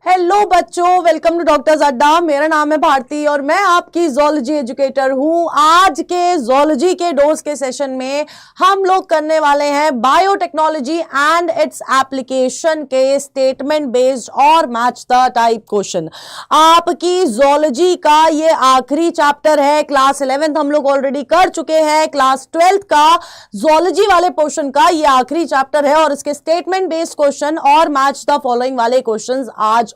Hello बच्चों, welcome to doctors अड्डा। मेरा नाम है भारती और मैं आपकी ज़ूलॉजी एजुकेटर हूं। आज के ज़ूलॉजी के डोज के सेशन में हम लोग करने वाले हैं बायोटेक्नोलॉजी एंड इट्स एप्लीकेशन के स्टेटमेंट बेस्ड और मैच द टाइप क्वेश्चन। आपकी ज़ूलॉजी का ये आखिरी चैप्टर है। क्लास 11th हम लोग ऑलरेडी कर चुके हैं। क्लास 12th का ज़ूलॉजी वाले पोर्शन का ये आखिरी चैप्टर है और इसके स्टेटमेंट बेस्ड क्वेश्चन और मैच द फॉलोइंग वाले क्वेश्चन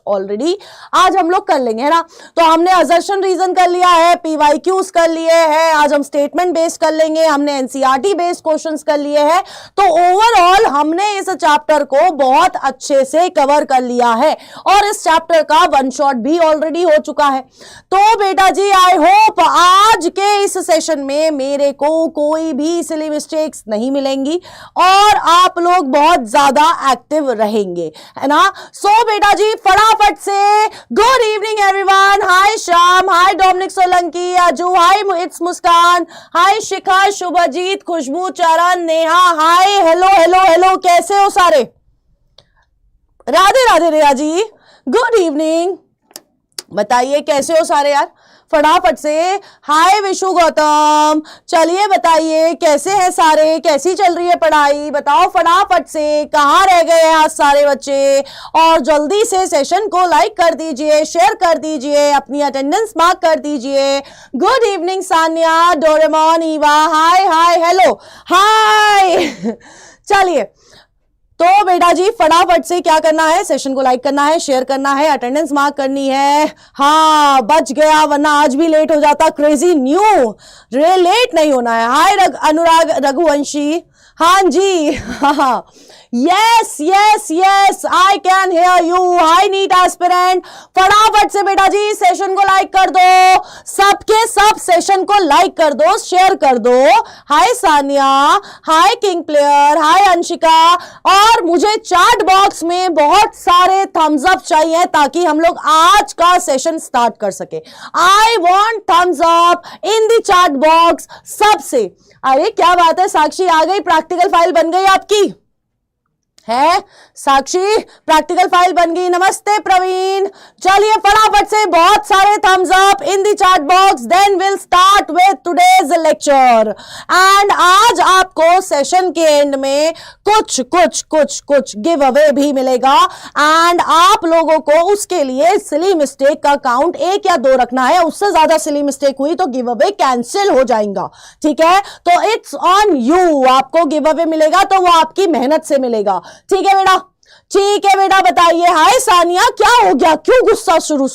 आज हम लोग कर लेंगे, है ना। तो हमने असर्शन रीजन कर लिया है, पीवाईक्यूज कर लिए हैं, आज हम स्टेटमेंट बेस्ड कर लेंगे, हमने एनसीईआरटी बेस्ड क्वेश्चंस कर लिए हैं। तो ओवरऑल हमने इस चैप्टर को बहुत अच्छे से कवर कर लिया है और इस चैप्टर का वन शॉट भी ऑलरेडी हो चुका है। तो बेटा जी, आई होप आज के इस सेशन में मेरे को कोई भी सिली मिस्टेक्स नहीं मिलेंगी और आप लोग बहुत ज्यादा एक्टिव रहेंगे, है ना। सो बेटा जी, फटाफट से गुड इवनिंग एवरीवन। हाय श्याम, हाय डोमिनिक सोलंकी, अजू, हाय इट्स मुस्कान, हाय शिखा, शुभजीत, खुशबू, चरण, नेहा, हाय, हेलो हेलो हेलो, कैसे हो सारे? राधे राधे रेया जी, गुड इवनिंग। बताइए कैसे हो सारे यार, फटाफट से। हाय विशु गौतम, चलिए बताइए कैसे हैं सारे, कैसी चल रही है पढ़ाई, बताओ फटाफट से। कहाँ रह गए हैं आज सारे बच्चे? और जल्दी से सेशन को लाइक कर दीजिए, शेयर कर दीजिए, अपनी अटेंडेंस मार्क कर दीजिए। Good evening Sanya, Doraemon, Eva, hi hi hello hi. चलिए तो बेटा जी फटाफट से क्या करना है, सेशन को लाइक करना है, शेयर करना है, अटेंडेंस मार्क करनी है। हाँ बच गया, वरना आज भी लेट हो जाता। क्रेजी न्यू लेट नहीं होना है। हाय अनुराग रघुवंशी, हाँ जी, हाँ yes yes yes, I can hear you. Hi NEET aspirant, फटाफट से बेटा जी सेशन को लाइक कर दो, सबके सब सेशन को लाइक कर दो, शेयर कर दो। हाय सानिया, हाय किंग प्लेयर, हाय अंशिका। और मुझे चैट बॉक्स में बहुत सारे थम्स अप चाहिए ताकि हम लोग आज का सेशन स्टार्ट कर सके। I want thumbs up in the chat box सबसे। अरे क्या बात है, साक्षी आ गई, प्रैक्टिकल फाइल बन गई आपकी है साक्षी, प्रैक्टिकल फाइल बन गई। नमस्ते प्रवीण। चलिए फटाफट से बहुत सारे thumbs up in the chat box, then will start with today's lecture. And आज आपको सेशन के एंड में कुछ कुछ कुछ कुछ गिव अवे भी मिलेगा एंड आप लोगों को उसके लिए सिली मिस्टेक का काउंट 1 या 2 रखना है। उससे ज्यादा सिली मिस्टेक हुई तो गिव अवे कैंसिल हो जाएगा, ठीक है। तो इट्स ऑन यू, आपको गिव अवे मिलेगा तो वो आपकी मेहनत से मिलेगा, ठीक है बेटा, ठीक है बेटा। बताइए। हाय सानिया, क्या हो गया, क्यों गुस्सा शुरू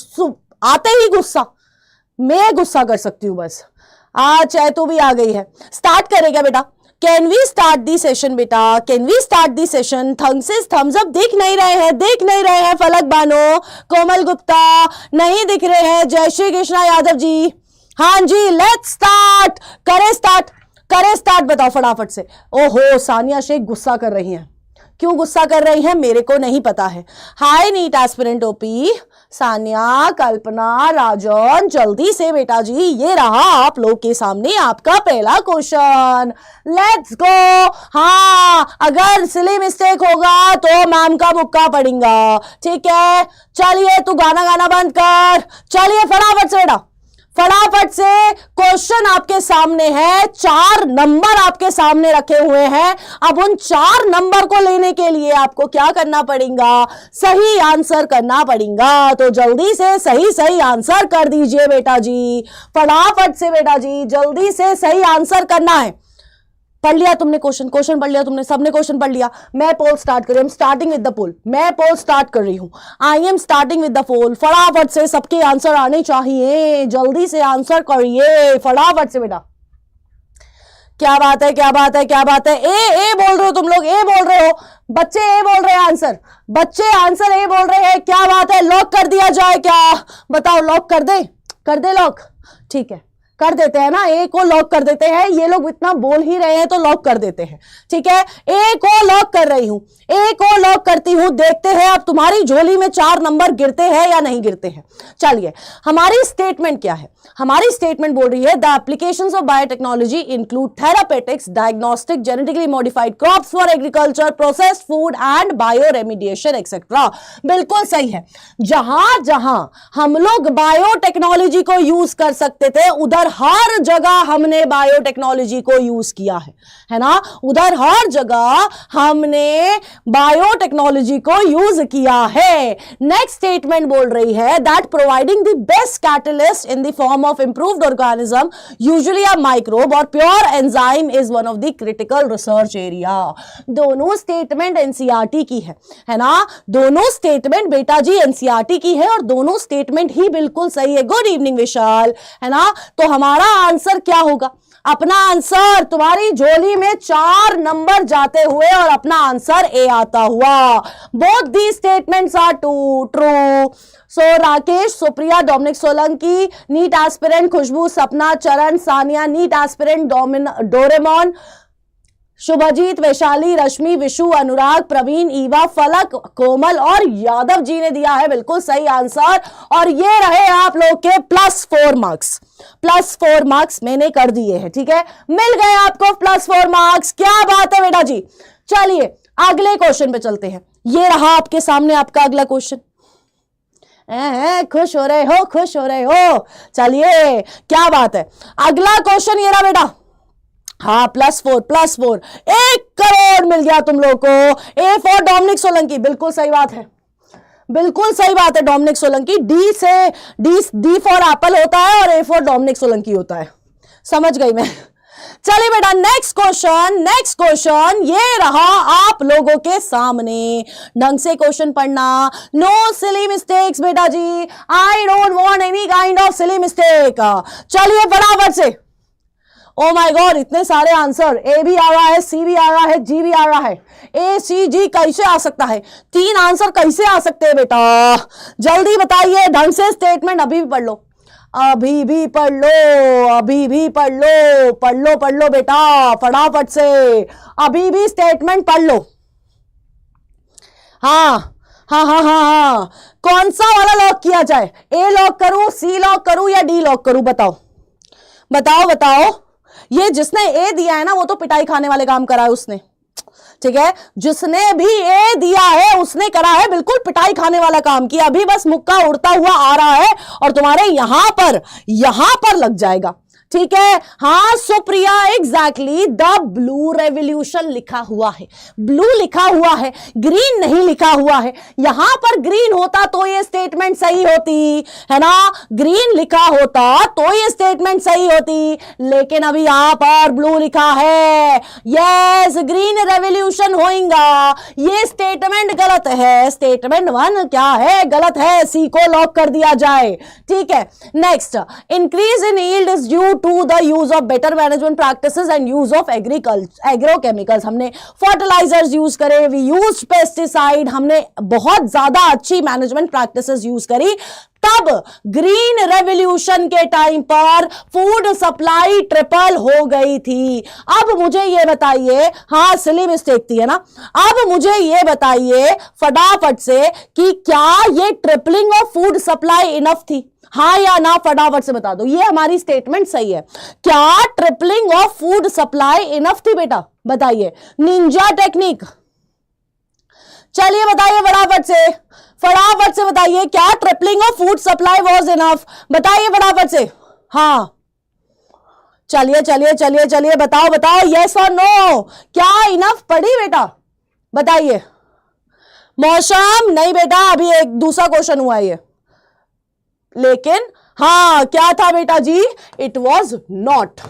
आते ही गुस्सा? मैं गुस्सा कर सकती हूं बस। चाहे तो भी आ गई है, स्टार्ट करेगा बेटा। Can we start the session बेटा, can we start the session? Thumbs up दिख नहीं रहे हैं, दिख नहीं रहे हैं। फलक बानो, कोमल गुप्ता नहीं दिख रहे हैं। जय श्री कृष्णा यादव जी, हाँ जी, लेट्स स्टार्ट। करे स्टार्ट, बताओ फटाफट से। ओहो सानिया शेख गुस्सा कर रही हैं, क्यों गुस्सा कर रही हैं मेरे को नहीं पता है। हाय नीट एस्पिरेंट ओपी, सानिया, कल्पना, राजन, जल्दी से बेटा जी, ये रहा आप लोग के सामने आपका पहला क्वेश्चन। Let's go. हाँ, अगर सिली मिस्टेक होगा तो मैम का मुक्का पड़ेगा, ठीक है। चलिए तू गाना बंद कर। चलिए फटाफट से बेटा, फटाफट से। क्वेश्चन आपके सामने है, 4 नंबर आपके सामने रखे हुए हैं। अब उन 4 नंबर को लेने के लिए आपको क्या करना पड़ेगा? सही आंसर करना पड़ेगा। तो जल्दी से सही आंसर कर दीजिए बेटा जी, फटाफट से बेटा जी, जल्दी से सही आंसर करना है। पढ़ लिया तुमने क्वेश्चन पढ़ लिया तुमने, सबने क्वेश्चन पढ़ लिया। मैं पोल स्टार्ट कर रही हूँ, स्टार्टिंग विद द पोल। मैं पोल स्टार्ट कर रही हूँ, I am starting with the poll. फटाफट से सबके आंसर आने चाहिए, जल्दी से आंसर करिए फटाफट से बेटा। क्या बात है, क्या बात है, क्या बात है। ए बोल रहे हो तुम लोग, ए बोल रहे हो बच्चे, ए बोल रहे हैं आंसर, बच्चे आंसर ए बोल रहे हैं। क्या बात है, लॉक कर दिया जाए क्या? बताओ, लॉक कर दे लॉक, ठीक है। कर देते हैं ना, ए को लॉक कर देते हैं, ये लोग इतना बोल ही रहे हैं तो लॉक कर देते हैं। ठीक है, ए को लॉक कर रही हूं, ए को लॉक करती हूं, देखते हैं अब तुम्हारी झोली में 4 नंबर गिरते हैं या नहीं गिरते हैं। चलिए, हमारी स्टेटमेंट क्या है? हमारी स्टेटमेंट बोल रही है the applications of biotechnology include therapeutics, diagnostic, genetically modified crops for agriculture, processed food and bio remediation etcetera. बिल्कुल सही है, जहां जहां हम लोग बायोटेक्नोलॉजी को यूज कर सकते थे उधर हर जगह हमने बायोटेक्नोलॉजी को यूज किया है ना, उधर हर जगह हमने बायोटेक्नोलॉजी को यूज किया है। नेक्स्ट स्टेटमेंट बोल रही है that providing the best catalyst in the form of improved organism, usually a microbe और pure enzyme, is one of the critical research area. दोनों स्टेटमेंट एनसीईआरटी की है ना, दोनों स्टेटमेंट बेटा जी एनसीईआरटी की है और दोनों स्टेटमेंट ही बिल्कुल सही है। गुड इवनिंग विशाल, है ना। तो हमारा आंसर क्या होगा? अपना आंसर, तुम्हारी झोली में 4 नंबर जाते हुए और अपना आंसर ए आता हुआ। Both the statements are true. So Rakesh, Supriya, Dominic Solanki, NEET aspirant, Khushboo, Sapna, Charan, Saniya, NEET aspirant, Doraemon, Shubhajit, Vaishali, Rashmi, Vishu, Anurag, Praveen, Eva, Falak, Komal और यादव जी ने दिया है बिल्कुल सही आंसर। और ये रहे आप लोग के +4 मार्क्स। +4 मार्क्स मैंने कर दिए हैं। ठीक है, मिल गए आपको +4 मार्क्स। क्या बात है बेटा जी। चलिए अगले क्वेश्चन पे चलते हैं। ये रहा आपके सामने आपका अगला क्वेश्चन। खुश हो रहे हो, खुश हो रहे हो। चलिए क्या बात है, अगला क्वेश्चन ये रहा बेटा। हाँ, +4 1 करोड़ मिल गया तुम लोग को। ए फॉर डोमिनिक सोलंकी, बिल्कुल सही बात है, बिल्कुल सही बात है Dominic Solanki. D for apple होता है और ए फॉर डोमिनिक सोलंकी होता है, समझ गई मैं। चलिए बेटा नेक्स्ट क्वेश्चन ये रहा आप लोगों के सामने। ढंग से क्वेश्चन पढ़ना, नो सिली मिस्टेक्स बेटा जी, I don't want any kind of silly mistake. चलिए फटाफट से। ओ माय गॉड, इतने सारे आंसर, ए भी आ रहा है, सी भी आ रहा है, जी भी आ रहा है। ए सी जी कैसे आ सकता है? 3 आंसर कैसे आ सकते हैं बेटा? जल्दी बताइए, ढंग से स्टेटमेंट अभी भी पढ़ लो, अभी भी पढ़ लो, अभी भी पढ़ लो, पढ़ लो बेटा फटाफट से, अभी भी स्टेटमेंट पढ़ लो। हाँ, कौन सा वाला लॉक किया जाए? ए लॉक करूं, सी लॉक करूं या डी लॉक करूं? बताओ। ये जिसने ए दिया है ना वो तो पिटाई खाने वाले काम करा है उसने। ठीक है, जिसने भी ए दिया है उसने करा है बिल्कुल पिटाई खाने वाला काम किया। अभी बस मुक्का उड़ता हुआ आ रहा है और तुम्हारे यहां पर लग जाएगा। ठीक है, हाँ Supriya, exactly the blue revolution लिखा हुआ है, ब्लू लिखा हुआ है, ग्रीन नहीं लिखा हुआ है। यहां पर ग्रीन होता तो ये स्टेटमेंट सही होती, है ना, ग्रीन लिखा होता तो ये स्टेटमेंट सही होती, लेकिन अभी यहां पर ब्लू लिखा है। यस, ग्रीन रेवोल्यूशन होएगा, ये स्टेटमेंट गलत है। स्टेटमेंट 1 क्या है? गलत है, सी को लॉक कर दिया जाए। ठीक है, next, increase in yield is due to the use of better management practices and use of agrochemicals. हमने फर्टिलाइजर्स यूज करे, वी यूज पेस्टिसाइड, हमने बहुत ज्यादा अच्छी मैनेजमेंट प्रैक्टिसेस यूज करी। तब ग्रीन रेवोल्यूशन के टाइम पर फूड सप्लाई ट्रिपल हो गई थी। अब मुझे ये बताइए, हाँ सिली मिस्टेक थी, है ना। अब मुझे ये बताइए फटाफट से कि क्या ये tripling of food supply enough थी? हाँ या ना फटाफट से बता दो। ये हमारी स्टेटमेंट सही है। क्या tripling of food supply enough थी बेटा? बताइए, निंजा टेक्निक। चलिए बताइए फटाफट से बताइए, क्या tripling of food supply was enough? बताइए फटाफट से। हाँ चलिए बताओ यस और नो, क्या इनफ पड़ी बेटा? बताइए। मौसम नहीं बेटा, अभी एक दूसरा क्वेश्चन हुआ ये, लेकिन हाँ क्या था बेटा जी? It was not.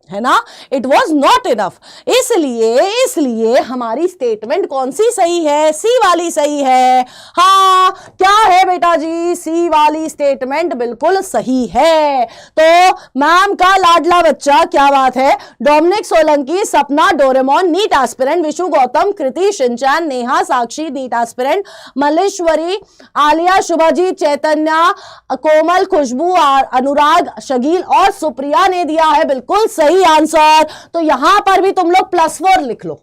है ना, इट वॉज नॉट इनफ। इसलिए हमारी स्टेटमेंट कौन सी सही है, सी वाली सही है। हाँ, क्या है बेटा जी, सी वाली स्टेटमेंट बिल्कुल सही है। तो मैम का लाडला बच्चा, क्या बात है, Dominic Solanki, Sapna, Doraemon, NEET aspirant, Vishu Gautam, Kriti, Shinchan, Neha, Sakshi, NEET aspirant, Malleshwari, Alia, Shubhajit, Chaitanya, Komal, Khushboo, Anurag, Shagil और सुप्रिया ने दिया है बिल्कुल सही आंसर। तो यहां पर भी तुम लोग +4 लिख लो,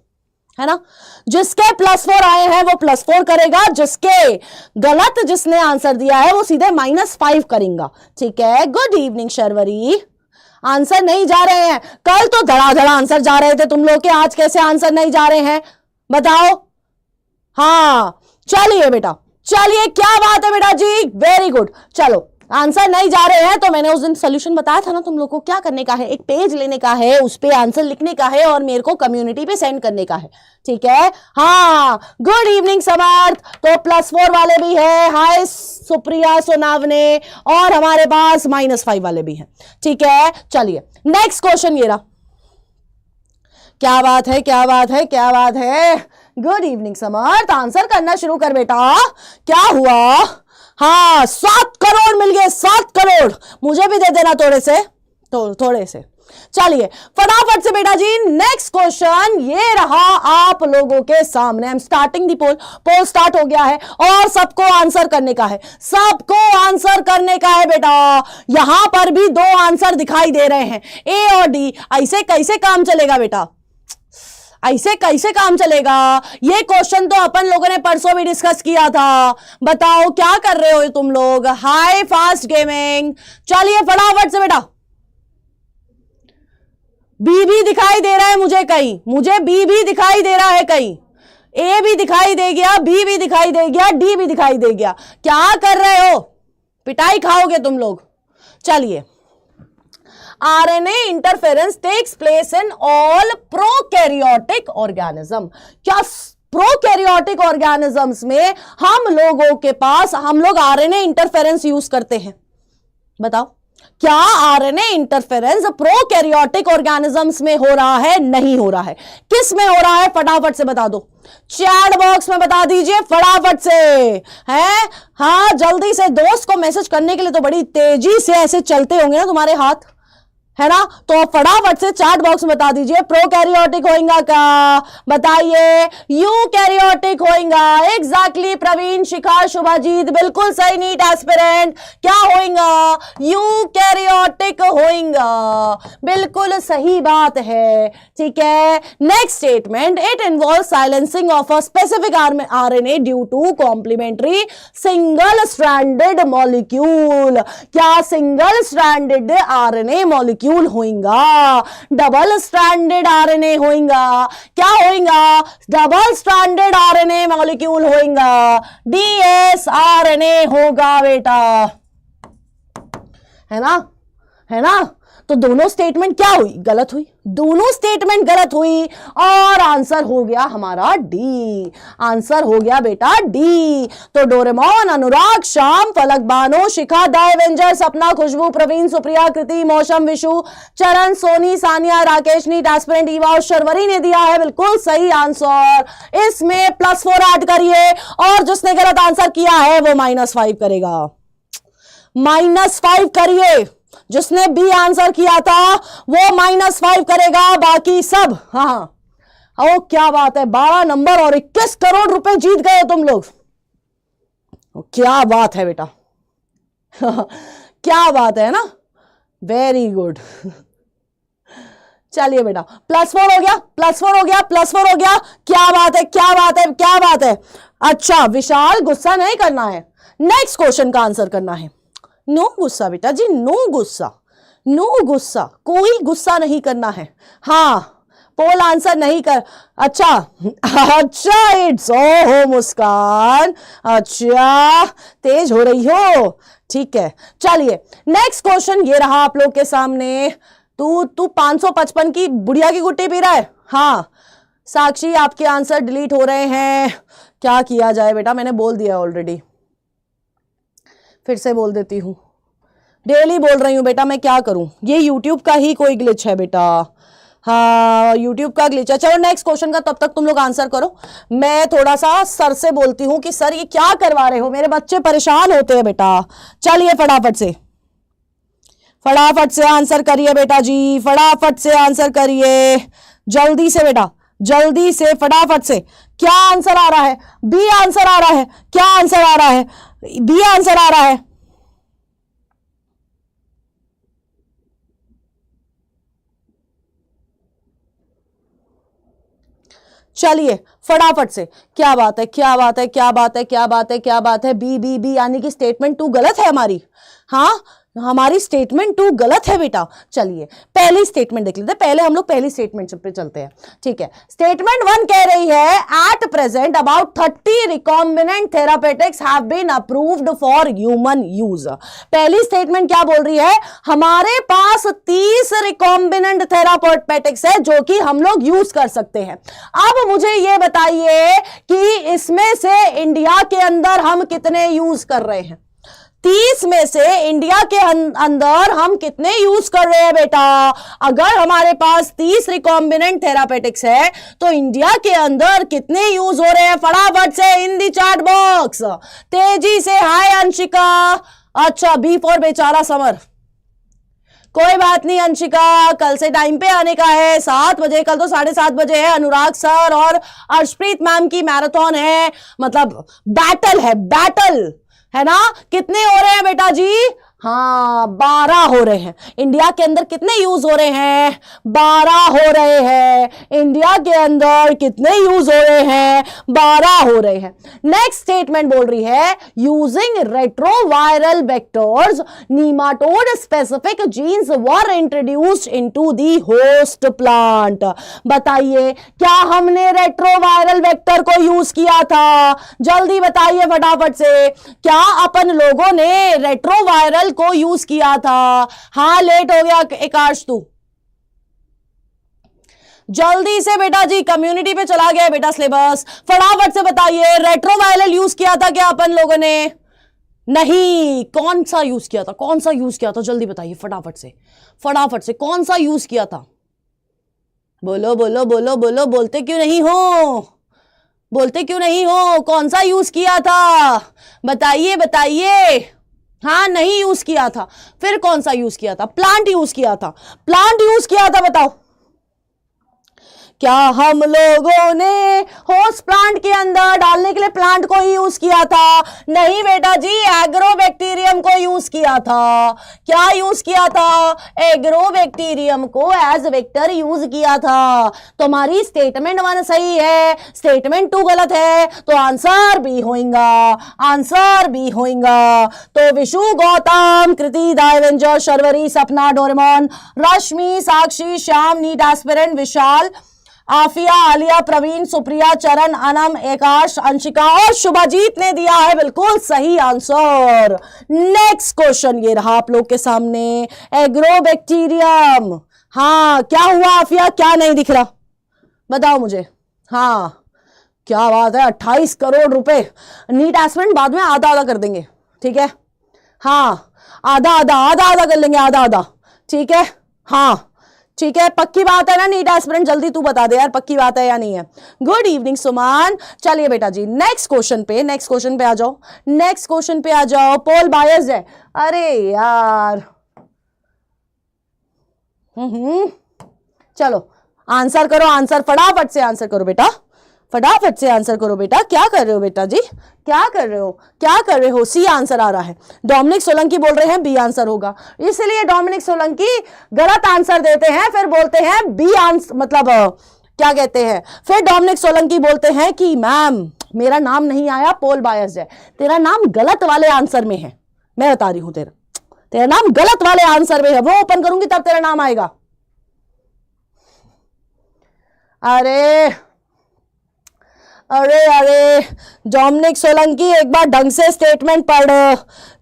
है ना। जिसके +4 आए हैं वो +4 करेगा, जिसके गलत जिसने आंसर दिया है वो सीधे -5 करेगा। ठीक है, गुड इवनिंग शर्वरी। आंसर नहीं जा रहे हैं, कल तो धड़ाधड़ आंसर जा रहे थे तुम लोग के, आज कैसे आंसर नहीं जा रहे हैं बताओ। हाँ चलिए बेटा, चलिए, क्या बात है बेटा जी, वेरी गुड। चलो, आंसर नहीं जा रहे हैं तो मैंने उस दिन सोल्यूशन बताया था ना तुम लोग को, क्या करने का है, एक पेज लेने का है, उस पे आंसर लिखने का है और मेरे को कम्युनिटी पे सेंड करने का है। ठीक है, हाँ, गुड इवनिंग समर्थ। तो +4 वाले भी है, हाय सुप्रिया, सोनावने, और हमारे पास -5 वाले भी हैं। ठीक है, चलिए नेक्स्ट क्वेश्चन ये रहा। क्या बात है, क्या बात है, क्या बात है, गुड इवनिंग समर्थ, आंसर करना शुरू कर बेटा। क्या हुआ, हाँ 7 करोड़ मिल गए, 7 करोड़, मुझे भी दे देना थोड़े से, तो थोड़े से। चलिए फटाफट से बेटा जी, नेक्स्ट क्वेश्चन ये रहा आप लोगों के सामने। I am starting the poll, poll start हो गया है और सबको आंसर करने का है, सबको आंसर करने का है बेटा। यहां पर भी 2 आंसर दिखाई दे रहे हैं, ए और डी। ऐसे कैसे काम चलेगा बेटा, ऐसे कैसे काम चलेगा। ये क्वेश्चन तो अपन लोगों ने परसों भी डिस्कस किया था। बताओ क्या कर रहे हो तुम लोग, हाई फास्ट गेमिंग। चलिए फटाफट से बेटा, बी भी दिखाई दे रहा है मुझे कहीं, मुझे बी भी दिखाई दे रहा है कहीं, ए भी दिखाई दे गया, बी भी दिखाई दे गया, डी भी दिखाई दे गया। क्या कर रहे हो, पिटाई खाओगे तुम लोग। चलिए, RNA interference takes place in all prokaryotic organism। क्या प्रोकैरियोटिक ऑर्गेनिजम्स में हम लोगों के पास, हम लोग RNA इंटरफेरेंस यूज करते हैं, बताओ। क्या RNA इंटरफेरेंस प्रोकैरियोटिक ऑर्गेनिजम्स में हो रहा है, नहीं हो रहा है, किस में हो रहा है, फटाफट से बता दो, चैट बॉक्स में बता दीजिए फटाफट से, है। हाँ जल्दी से, दोस्त को मैसेज करने के लिए तो बड़ी तेजी से ऐसे चलते होंगे ना तुम्हारे हाथ, है ना। तो आप फटाफट से चैट बॉक्स में बता दीजिए, प्रोकैरियोटिक होएगा क्या, बताइए। यूकैरियोटिक होएगा, एग्जैक्टली प्रवीण, शिखा, शुभाजीत, बिल्कुल सही, नीट एस्पिरेंट। क्या होएगा, यूकैरियोटिक होएगा, बिल्कुल सही बात है। ठीक है, next statement, it involve silencing of a specific RNA due to complementary single stranded molecule. क्या सिंगल स्ट्रैंडेड RNA मॉलिक्यूल होएगा, डबल स्ट्रैंडेड RNA होएगा, क्या होएगा, डबल स्ट्रैंडेड RNA मॉलिक्यूल होएगा, dsRNA होगा बेटा, है ना, है ना। तो दोनों स्टेटमेंट क्या हुई, गलत हुई, दोनों स्टेटमेंट गलत हुई और आंसर हो गया हमारा डी, आंसर हो गया बेटा डी। तो डोरेमोन, अनुराग, श्याम, फलक, बानो, शिखा, द एवेंजर, सपना, खुशबू, प्रवीण, सुप्रिया, कृति, मौसम, विशु, चरण, सोनी, सानिया, राकेश, नीट एस्पिरेंट, ईवा और शर्वरी ने दिया है बिल्कुल सही आंसर। इसमें +4 ऐड करिए और जिसने गलत आंसर किया है वो -5 करेगा, -5 करिए। जिसने बी आंसर किया था वो -5 करेगा, बाकी सब। हाँ, ओ क्या बात है, 12 नंबर और 21 करोड़ रुपए जीत गए तुम लोग, क्या बात है बेटा क्या बात है ना, वेरी गुड। चलिए बेटा, +4 हो गया, +4 हो गया, +4 हो गया, क्या बात है, क्या बात है, क्या बात है। अच्छा विशाल, गुस्सा नहीं करना है, नेक्स्ट क्वेश्चन का आंसर करना है। नो गुस्सा बेटा जी, नो गुस्सा, नो गुस्सा, कोई गुस्सा नहीं करना है। हाँ, पोल आंसर नहीं कर, अच्छा अच्छा, इट्स ओहो मुस्कान, अच्छा तेज हो रही हो, ठीक है। चलिए नेक्स्ट क्वेश्चन ये रहा आप लोग के सामने। तू 555 की बुढ़िया की गुट्टी पी रहा है। हाँ साक्षी, आपके आंसर डिलीट हो रहे हैं, क्या किया जाए बेटा, मैंने बोल दिया ऑलरेडी, फिर से बोल देती हूं, डेली बोल रही हूँ बेटा, मैं क्या करूं, ये यूट्यूब का ही कोई ग्लिच है बेटा। हाँ, यूट्यूब का ग्लिच है। चलो नेक्स्ट क्वेश्चन का तब तक तुम लोग आंसर करो। मैं थोड़ा सा सर से बोलती हूँ कि सर ये क्या करवा रहे हो, मेरे बच्चे परेशान होते हैं बेटा। चलिए फटाफट से आंसर करिए बेटा जी, फटाफट से आंसर करिए, जल्दी से बेटा, जल्दी से, फटाफट से। क्या आंसर आ रहा है? बी आंसर आ रहा है। क्या आंसर आ रहा है? बी आंसर आ रहा है। चलिए फटाफट से, क्या बात है, क्या बात है, क्या बात है, क्या बात है, क्या बात है? बी बी बी यानी कि स्टेटमेंट 2 गलत है हमारी। हाँ, हमारी स्टेटमेंट 2 गलत है बेटा। चलिए पहली स्टेटमेंट देख लेते हैं, पहले हम लोग पहली स्टेटमेंट पे चलते हैं। ठीक है, स्टेटमेंट 1 कह रही है at present about 30 recombinant therapeutics have been approved for human use. पहली स्टेटमेंट क्या बोल रही है? हमारे पास 30 रिकॉम्बिनेंट थेरापेटिक्स है जो कि हम लोग यूज कर सकते हैं। अब मुझे ये बताइए कि इसमें से इंडिया के अंदर हम कितने यूज कर रहे हैं? 30 में से इंडिया के अंदर हम कितने यूज कर रहे हैं बेटा? अगर हमारे पास 30 रिकॉम्बिनेंट थेरापेटिक्स है तो इंडिया के अंदर कितने यूज हो रहे हैं? फटाफट से इन दी चैट बॉक्स, तेजी से। हाय अंशिका। अच्छा, बी फॉर बेचारा समर। कोई बात नहीं अंशिका, कल से टाइम पे आने का है, 7 बजे, कल तो 7:30 बजे है। अनुराग सर और अर्शप्रीत मैम की मैराथन है, मतलब बैटल है, बैटल है ना। कितने हो रहे हैं बेटा जी? हाँ, 12 हो रहे हैं। इंडिया के अंदर कितने यूज हो रहे हैं? 12 हो रहे हैं। इंडिया के अंदर कितने यूज हो रहे हैं? 12 हो रहे हैं। नेक्स्ट स्टेटमेंट बोल रही है using retroviral vectors nematode specific jeans were introduced into the host plant. बताइए क्या हमने रेट्रोवायरल वेक्टर को यूज किया था? जल्दी बताइए फटाफट से, क्या अपन लोगों ने रेट्रोवायरल को यूज किया था? हाँ, लेट हो गया एकाश तू, जल्दी से बेटा जी, कम्युनिटी पे चला गया बेटा सिलेबस। फटाफट से बताइए, रेट्रोवायरल यूज किया था क्या अपन लोगों ने? नहीं। कौन सा यूज किया था? कौन सा यूज किया था? जल्दी बताइए फटाफट से, फटाफट से, कौन सा यूज किया था? बोलो बोलो बोलो बोलो, बोलते क्यों नहीं हो? बोलते क्यों नहीं हो? कौन सा यूज किया था? बताइए बताइए। हाँ, नहीं यूज किया था। फिर कौन सा यूज किया था? प्लांट यूज किया था। प्लांट यूज किया था, बताओ। क्या हम लोगों ने होस्ट प्लांट के अंदर डालने के लिए प्लांट को ही यूज किया था? नहीं बेटा जी, एग्रोबैक्टीरियम को यूज किया था। क्या यूज किया था? एग्रोबैक्टीरियम को एज वेक्टर यूज किया था। तुम्हारी स्टेटमेंट 1 सही है, स्टेटमेंट 2 गलत है, तो आंसर बी होगा, आंसर बी होगा। तो विशु, गौतम, कृति, दाइवेंजर, शर्वरी, सपना, डोरेमोन, रश्मि, साक्षी, श्याम, नीट एस्पिरेंट, विशाल, आफिया, आलिया, प्रवीण, सुप्रिया, चरण, अनम, एकाश, अंशिका और शुभजीत ने दिया है बिल्कुल सही आंसर। नेक्स्ट क्वेश्चन ये रहा आप लोग के सामने, एग्रोबैक्टीरियम। हाँ, क्या हुआ आफिया? क्या नहीं दिख रहा? बताओ मुझे। हाँ, क्या बात है, 28 करोड़ रुपए। नीट एस्पिरेंट बाद में आधा आधा कर देंगे, ठीक है? हाँ, आधा आधा, आधा आधा कर लेंगे, आधा आधा, ठीक है? हाँ ठीक है, पक्की बात है ना नीट एस्पिरेंट? जल्दी तू बता दे यार, पक्की बात है या नहीं है? Good evening Suman. चलिए बेटा जी, नेक्स्ट क्वेश्चन पे आ जाओ, नेक्स्ट क्वेश्चन पे आ जाओ। पोल बायस्ड है, अरे यार। चलो आंसर करो, आंसर फटाफट से आंसर करो बेटा, फटाफट से आंसर करो बेटा। क्या कर रहे हो बेटा जी? क्या कर रहे हो? क्या कर रहे हो? सी आंसर आ रहा है। डोमिनिक सोलंकी बोल रहे हैं बी आंसर होगा, इसलिए डोमिनिक सोलंकी गलत आंसर देते हैं, फिर बोलते हैं बी आंसर, मतलब क्या कहते हैं, फिर डोमिनिक सोलंकी बोलते हैं कि मैम मेरा नाम नहीं आया, पोल बायस्ड है। तेरा नाम गलत वाले आंसर में है, मैं बता रही हूं, तेरा नाम गलत वाले आंसर में है। वो ओपन करूंगी तब तेरा नाम आएगा। अरे अरे अरे डोमिनिक सोलंकी, एक बार ढंग से स्टेटमेंट पढ़।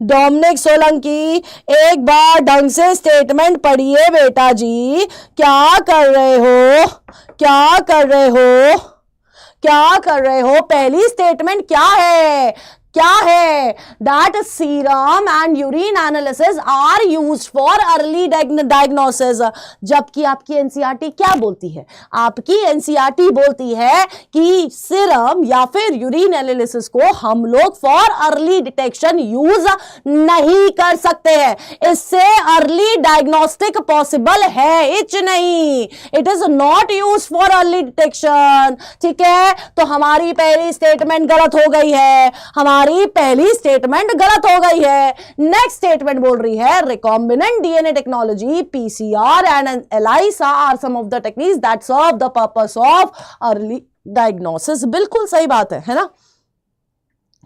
डोमिनिक सोलंकी, एक बार ढंग से स्टेटमेंट पढ़िए बेटा जी। क्या कर रहे हो? क्या कर रहे हो? क्या कर रहे हो? पहली स्टेटमेंट क्या है? क्या है? That serum and urine analysis are used for early diagnosis. जबकि आपकी एनसीईआरटी क्या बोलती है? आपकी एनसीईआरटी बोलती है कि सीरम या फिर यूरिन एनालिसिस को हम लोग फॉर अर्ली डिटेक्शन यूज नहीं कर सकते हैं। इससे अर्ली डायग्नोस्टिक पॉसिबल है इच नहीं, it is not use for early detection. ठीक है, तो हमारी पहली स्टेटमेंट गलत हो गई है, हमारी पहली स्टेटमेंट गलत हो गई है। नेक्स्ट स्टेटमेंट बोल रही है recombinant DNA technology PCR and ELISA are some of the techniques that serve the purpose of early diagnosis. बिल्कुल सही बात है ना?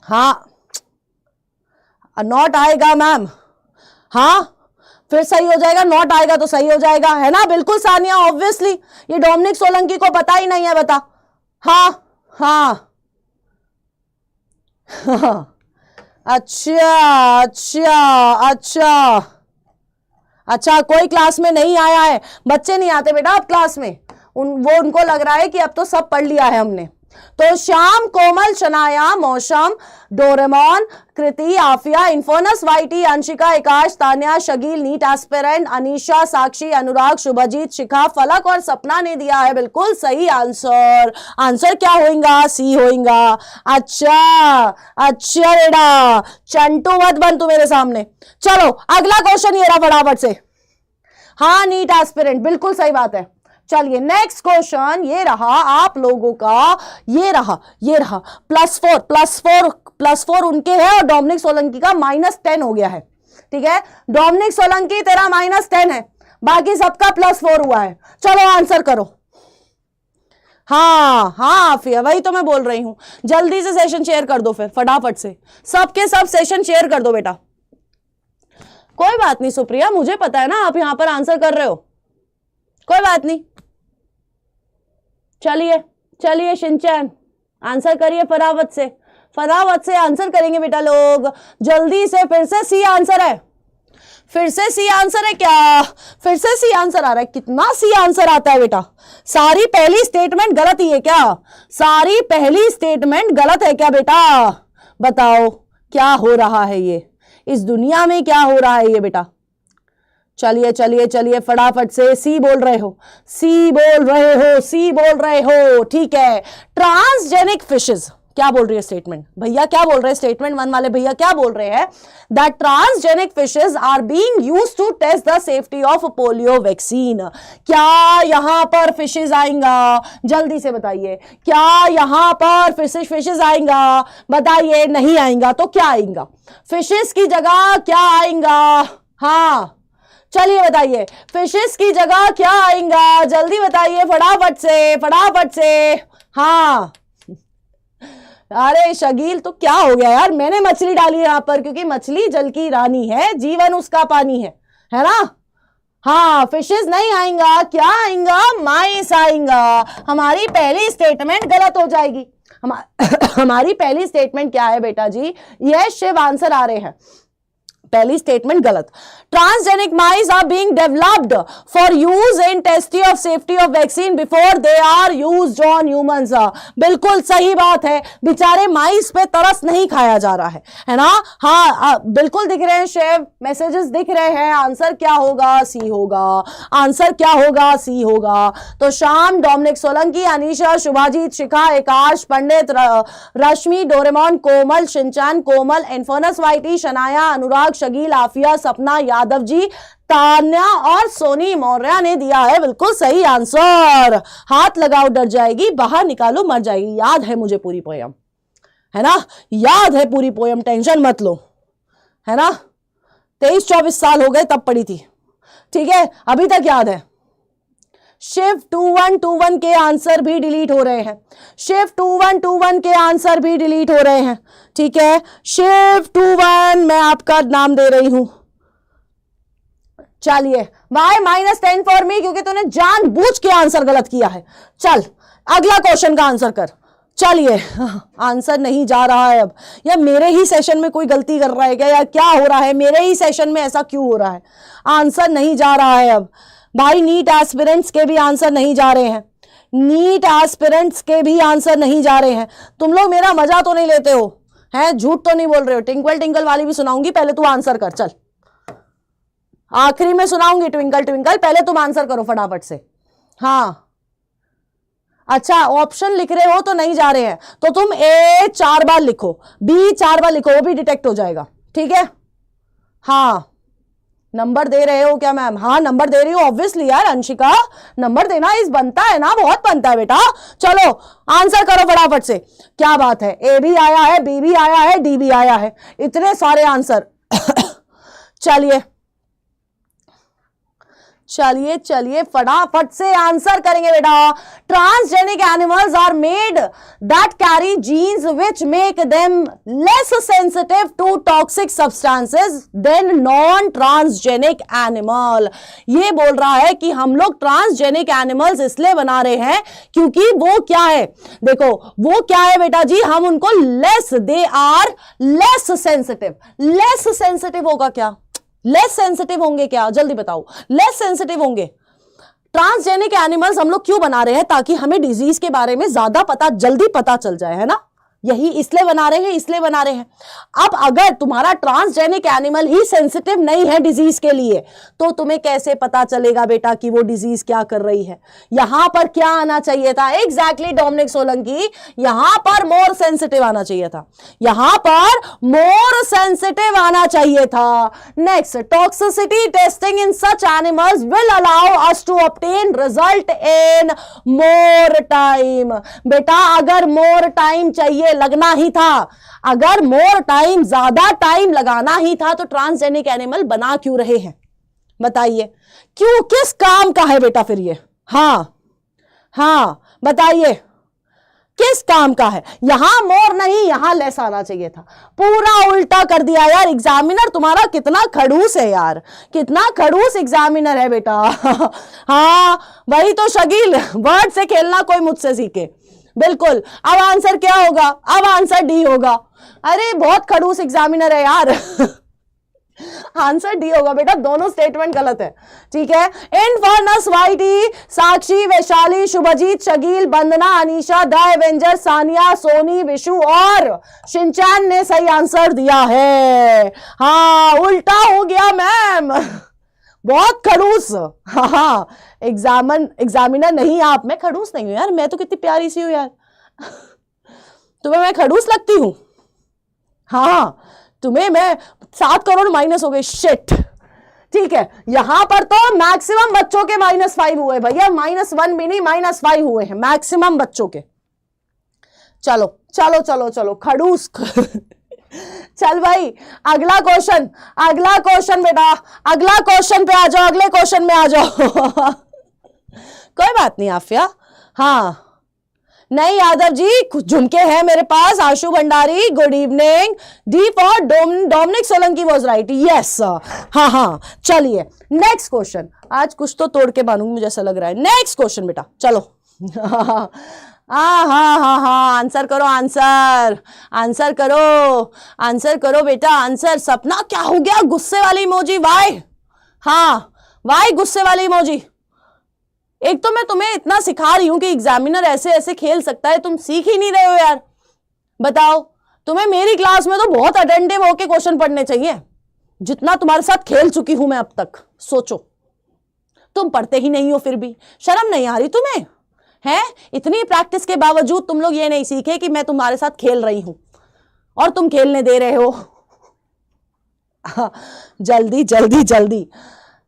हाँ, नॉट आएगा मैम, हाँ फिर सही हो जाएगा, नॉट आएगा तो सही हो जाएगा, है ना? बिल्कुल सानिया, ऑब्वियसली ये डोमिनिक सोलंकी को पता ही नहीं है, बता। हाँ हाँ अच्छा अच्छा अच्छा अच्छा, कोई क्लास में नहीं आया है? बच्चे नहीं आते बेटा अब क्लास में, उनको लग रहा है कि अब तो सब पढ़ लिया है हमने। तो श्याम, कोमल, शनाया, मौसम, डोरेमोन, कृति, आफिया, इन्फोनस, वाइटी, अंशिका, आकाश, तान्या, शगील, नीट एस्पिरेंट, अनीशा, साक्षी, अनुराग, शुभजीत, शिखा, फलक और सपना ने दिया है बिल्कुल सही आंसर। आंसर क्या होगा? सी होगा। अच्छा अच्छा बेटा, चंटू मत बन तू मेरे सामने। चलो अगला क्वेश्चन ये रहा फटाफट से। हाँ नीट एस्पिरेंट, बिल्कुल सही बात है। चलिए नेक्स्ट क्वेश्चन ये रहा आप लोगों का, ये रहा +4 उनके है और डोमिनिक सोलंकी का -10 हो गया है। ठीक है, डोमिनिक सोलंकी तेरा -10 है, बाकी सबका +4 हुआ है। चलो आंसर करो। हाँ हाँ फिर वही तो मैं बोल रही हूं, जल्दी से सेशन शेयर कर दो, फिर फटाफट से सबके सब सेशन शेयर कर दो बेटा। कोई बात नहीं सुप्रिया, मुझे पता है ना आप यहां पर आंसर कर रहे हो, कोई बात नहीं। चलिए चलिए शिनचैन आंसर करिए फटाफट से आंसर करेंगे बेटा लोग जल्दी से। फिर से सी आंसर है, फिर से सी आंसर है क्या? फिर से सी आंसर आ रहा है? कितना सी आंसर आता है बेटा? सारी पहली स्टेटमेंट गलत ही है क्या? सारी पहली स्टेटमेंट गलत है क्या बेटा? बताओ क्या हो रहा है ये, इस दुनिया में क्या हो रहा है ये बेटा? चलिए चलिए चलिए फटाफट से सी बोल रहे हो, सी बोल रहे हो, सी बोल रहे हो। ठीक है, ट्रांसजेनिक फिशेस क्या बोल रही है स्टेटमेंट? भैया क्या बोल रहे हैं स्टेटमेंट 1 वाले भैया क्या बोल रहे हैं? That transgenic fishes are being used to test the safety of polio vaccine. क्या यहां पर फिशेस आएगा? जल्दी से बताइए, क्या यहां पर फिशेस आएगा? बताइए, नहीं आएगा तो क्या आएगा? फिशेस की जगह क्या आएगा? हाँ चलिए बताइए, फिशेस की जगह क्या आएगा? जल्दी बताइए फटाफट से। हाँ अरे शगील तो क्या हो गया यार, मैंने मछली डाली यहां पर क्योंकि मछली जल की रानी है, जीवन उसका पानी है ना? हाँ फिशेस नहीं आएगा, क्या आएगा? माइस आएगा। हमारी पहली स्टेटमेंट गलत हो जाएगी। हमारी पहली स्टेटमेंट क्या है बेटा जी? यह शिव आंसर आ रहे हैं, पहली स्टेटमेंट गलत। Transgenic mice are being developed for use in testing of safety of vaccine before they are used on humans. बिल्कुल सही बात है, बेचारे माइस पे तरस नहीं खाया जा रहा है ना? हाँ बिल्कुल दिख रहे हैं शेफ, मैसेजेस दिख रहे हैं। आंसर क्या होगा? सी होगा। आंसर क्या होगा? सी होगा। तो शाम, डोमिनिक सोलंकी, अनीशा, शुभाजीत, शिखा, आकाश, पंडित, रश्मि, डोरेमोन, कोमल, शिनचान, कोमल, इन्फोनस, वाइटी, शनाया, अनुराग, शगील, आफिया, सपना, यादव जी, तान्या और सोनी मौर्य ने दिया है बिल्कुल सही आंसर। हाथ लगाओ डर जाएगी, बाहर निकालो मर जाएगी। याद है मुझे पूरी पोयम, है ना? याद है पूरी पोयम, टेंशन मत लो, है ना? 23-24 साल हो गए तब पढ़ी थी। ठीक है, अभी तक याद है। शिव 2121 के आंसर भी डिलीट हो रहे हैं, शिव 2121 के आंसर भी डिलीट हो रहे हैं। ठीक है, शिव 21 मैं आपका नाम दे रही हूं। चलिए वाई -10 फॉर मी, क्योंकि तूने जानबूझ के आंसर गलत किया है। चल अगला क्वेश्चन का आंसर कर। चलिए आंसर नहीं जा रहा है अब, या मेरे ही सेशन में कोई गलती कर रहा है क्या, या क्या हो रहा है? मेरे ही सेशन में ऐसा क्यों हो रहा है? आंसर नहीं जा रहा है अब भाई। नीट एस्पिरेंट्स के भी आंसर नहीं जा रहे हैं, नीट एस्पिरेंट्स के भी आंसर नहीं जा रहे हैं। तुम लोग मेरा मजा तो नहीं लेते हो, है, झूठ तो नहीं बोल रहे हो? ट्विंकल ट्विंकल वाली भी सुनाऊंगी, पहले तू आंसर कर। चल आखिरी में सुनाऊंगी ट्विंकल ट्विंकल, पहले तुम आंसर करो फटाफट से। हाँ अच्छा, ऑप्शन लिख रहे हो तो नहीं जा रहे हैं, तो तुम ए 4 बार लिखो, बी 4 बार लिखो, वो भी डिटेक्ट हो जाएगा, ठीक है? हाँ नंबर दे रहे हो क्या मैम? हाँ नंबर दे रही हो ऑब्वियसली यार, अंशिका नंबर देना इस बनता है ना, बहुत बनता है बेटा। चलो आंसर करो फटाफट से। क्या बात है, ए भी आया है, बी भी आया है, डी भी आया है, इतने सारे आंसर। चलिए चलिए चलिए फटाफट से आंसर करेंगे बेटा। Transgenic animals are made that carry genes which make them less sensitive to toxic substances than non transgenic animal. ये बोल रहा है कि हम लोग ट्रांसजेनिक एनिमल्स इसलिए बना रहे हैं क्योंकि वो क्या है, देखो वो क्या है बेटा जी, हम उनको less, they are less sensitive. Less sensitive होगा क्या? लेस सेंसिटिव होंगे क्या? जल्दी बताओ, लेस सेंसिटिव होंगे। ट्रांसजेनिक एनिमल्स हम लोग क्यों बना रहे हैं? ताकि हमें डिजीज के बारे में ज्यादा जल्दी पता चल जाए, है ना? यही इसलिए बना रहे हैं, इसलिए बना रहे हैं। अब अगर तुम्हारा ट्रांसजेनिक एनिमल ही सेंसिटिव नहीं है डिजीज के लिए, तो तुम्हें कैसे पता चलेगा बेटा कि वो डिजीज क्या कर रही है? यहां पर क्या आना चाहिए था? एग्जैक्टली डोमिनिक सोलंकी, यहां पर मोर सेंसिटिव आना चाहिए था, यहां पर मोर सेंसिटिव आना चाहिए था। Next, toxicity testing in such animals will allow us to obtain result in more time. बेटा अगर मोर टाइम चाहिए, लगना ही था, अगर मोर टाइम, ज्यादा टाइम लगाना ही था, तो ट्रांसजेनिक एनिमल बना क्यों रहे हैं? बताइए क्यों, किस काम का है बेटा फिर ये? हाँ बताइए किस काम का है? यहां मोर नहीं, यहां लेस आना चाहिए था। पूरा उल्टा कर दिया यार। एग्जामिनर तुम्हारा कितना खड़ूस है यार, कितना खड़ूस एग्जामिनर है बेटा। हाँ वही तो शकील, वर्ड से खेलना कोई मुझसे सीखे। बिल्कुल। अब आंसर क्या होगा? अब आंसर डी होगा। अरे बहुत खड़ूस एग्जामिनर है यार। आंसर डी होगा बेटा, दोनों स्टेटमेंट गलत है, ठीक है? इनफर्नस, वाइटी, साक्षी, वैशाली, शुभजीत, शकील, वंदना, अनीशा, द एवेंजर, सानिया, सोनी, विशु और शिनचैन ने सही आंसर दिया है। हाँ उल्टा हो गया मैम, बहुत खड़ूस। हाँ एग्जामिनर नहीं आप, मैं खड़ूस नहीं हूं यार, मैं तो कितनी प्यारी सी हूं यार। तुम्हें मैं खड़ूस लगती हूं? हाँ तुम्हें मैं 7 करोड़ माइनस हो गए, शिट। ठीक है, यहां पर तो मैक्सिमम बच्चों के -5 हुए भैया, -1 भी नहीं -5 हुए हैं मैक्सिमम बच्चों के। चलो चलो चलो चलो खड़ूस। चल भाई अगला क्वेश्चन बेटा, अगला क्वेश्चन पे आ जाओ, अगले क्वेश्चन में आ जाओ। कोई बात नहीं आफिया। हाँ नहीं यादव जी, कुछ झुमके हैं मेरे पास। Ashu Bhandari good evening. D for Dominic Solanki was right, yes. हाँ चलिए नेक्स्ट क्वेश्चन, आज कुछ तो तोड़ के बांधूंगी मुझे ऐसा लग रहा है। नेक्स्ट क्वेश्चन बेटा चलो। हाँ आंसर करो, आंसर करो बेटा, आंसर। सपना क्या हो गया? गुस्से वाली इमोजी, वाई? हाँ वाई गुस्से वाली इमोजी। एक तो मैं तुम्हें इतना सिखा रही हूं कि एग्जामिनर ऐसे ऐसे खेल सकता है, तुम सीख ही नहीं रहे हो यार। बताओ, तुम्हें मेरी क्लास में तो बहुत अटेंटिव होके क्वेश्चन पढ़ने चाहिए, जितना तुम्हारे साथ खेल चुकी हूं मैं अब तक। सोचो, तुम पढ़ते ही नहीं हो, फिर भी शर्म नहीं आ रही तुम्हें? है इतनी प्रैक्टिस के बावजूद तुम लोग ये नहीं सीखे कि मैं तुम्हारे साथ खेल रही हूं और तुम खेलने दे रहे हो। जल्दी जल्दी जल्दी।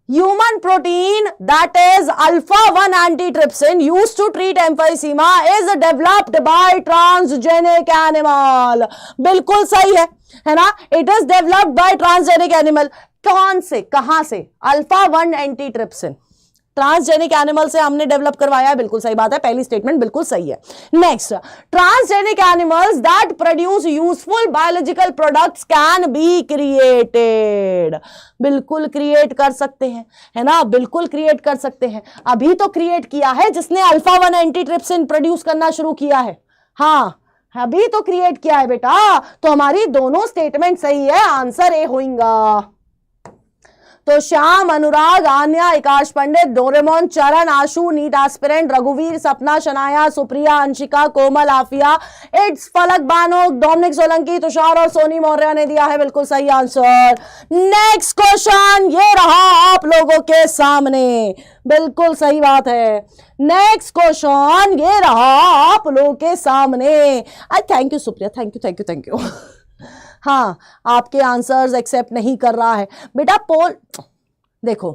Human protein that is alpha-1 antitrypsin used to treat emphysema is developed by transgenic animal. बिल्कुल सही है ना? It is developed by transgenic animal. कौन से, कहां से? alpha-1 antitrypsin ट्रांसजेनिक एनिमल से हमने डेवलप करवाया है, बिल्कुल सही बात है, पहली स्टेटमेंट बिल्कुल सही है। Next, transgenic animals that produce useful biological products can be created. बिल्कुल क्रिएट कर सकते हैं, है ना? बिल्कुल क्रिएट कर सकते हैं। अभी तो क्रिएट किया है जिसने अल्फा-1 एंटीट्रिप्सिन प्रोड्यूस करना शुरू किया है। हाँ अभी तो क्रिएट किया है बेटा, तो हमारी दोनों स्टेटमेंट सही है, आंसर ए होगा। तो श्याम, अनुराग, आन्या, आकाश पंडित, डोरेमोन, चरण, आशु, नीट एस्पिरेंट, रघुवीर, सपना, शनाया, सुप्रिया, अंशिका, कोमल, आफिया, इट्स, फलक, बानो, डोमिनिक सोलंकी, तुषार और सोनी मौर्य ने दिया है बिल्कुल सही आंसर। नेक्स्ट क्वेश्चन ये रहा आप लोगों के सामने, बिल्कुल सही बात है। नेक्स्ट क्वेश्चन ये रहा आप लोगों के सामने। आई thank you Supriya, thank you thank you thank you. हाँ, आपके आंसर्स एक्सेप्ट नहीं कर रहा है बेटा। पोल देखो,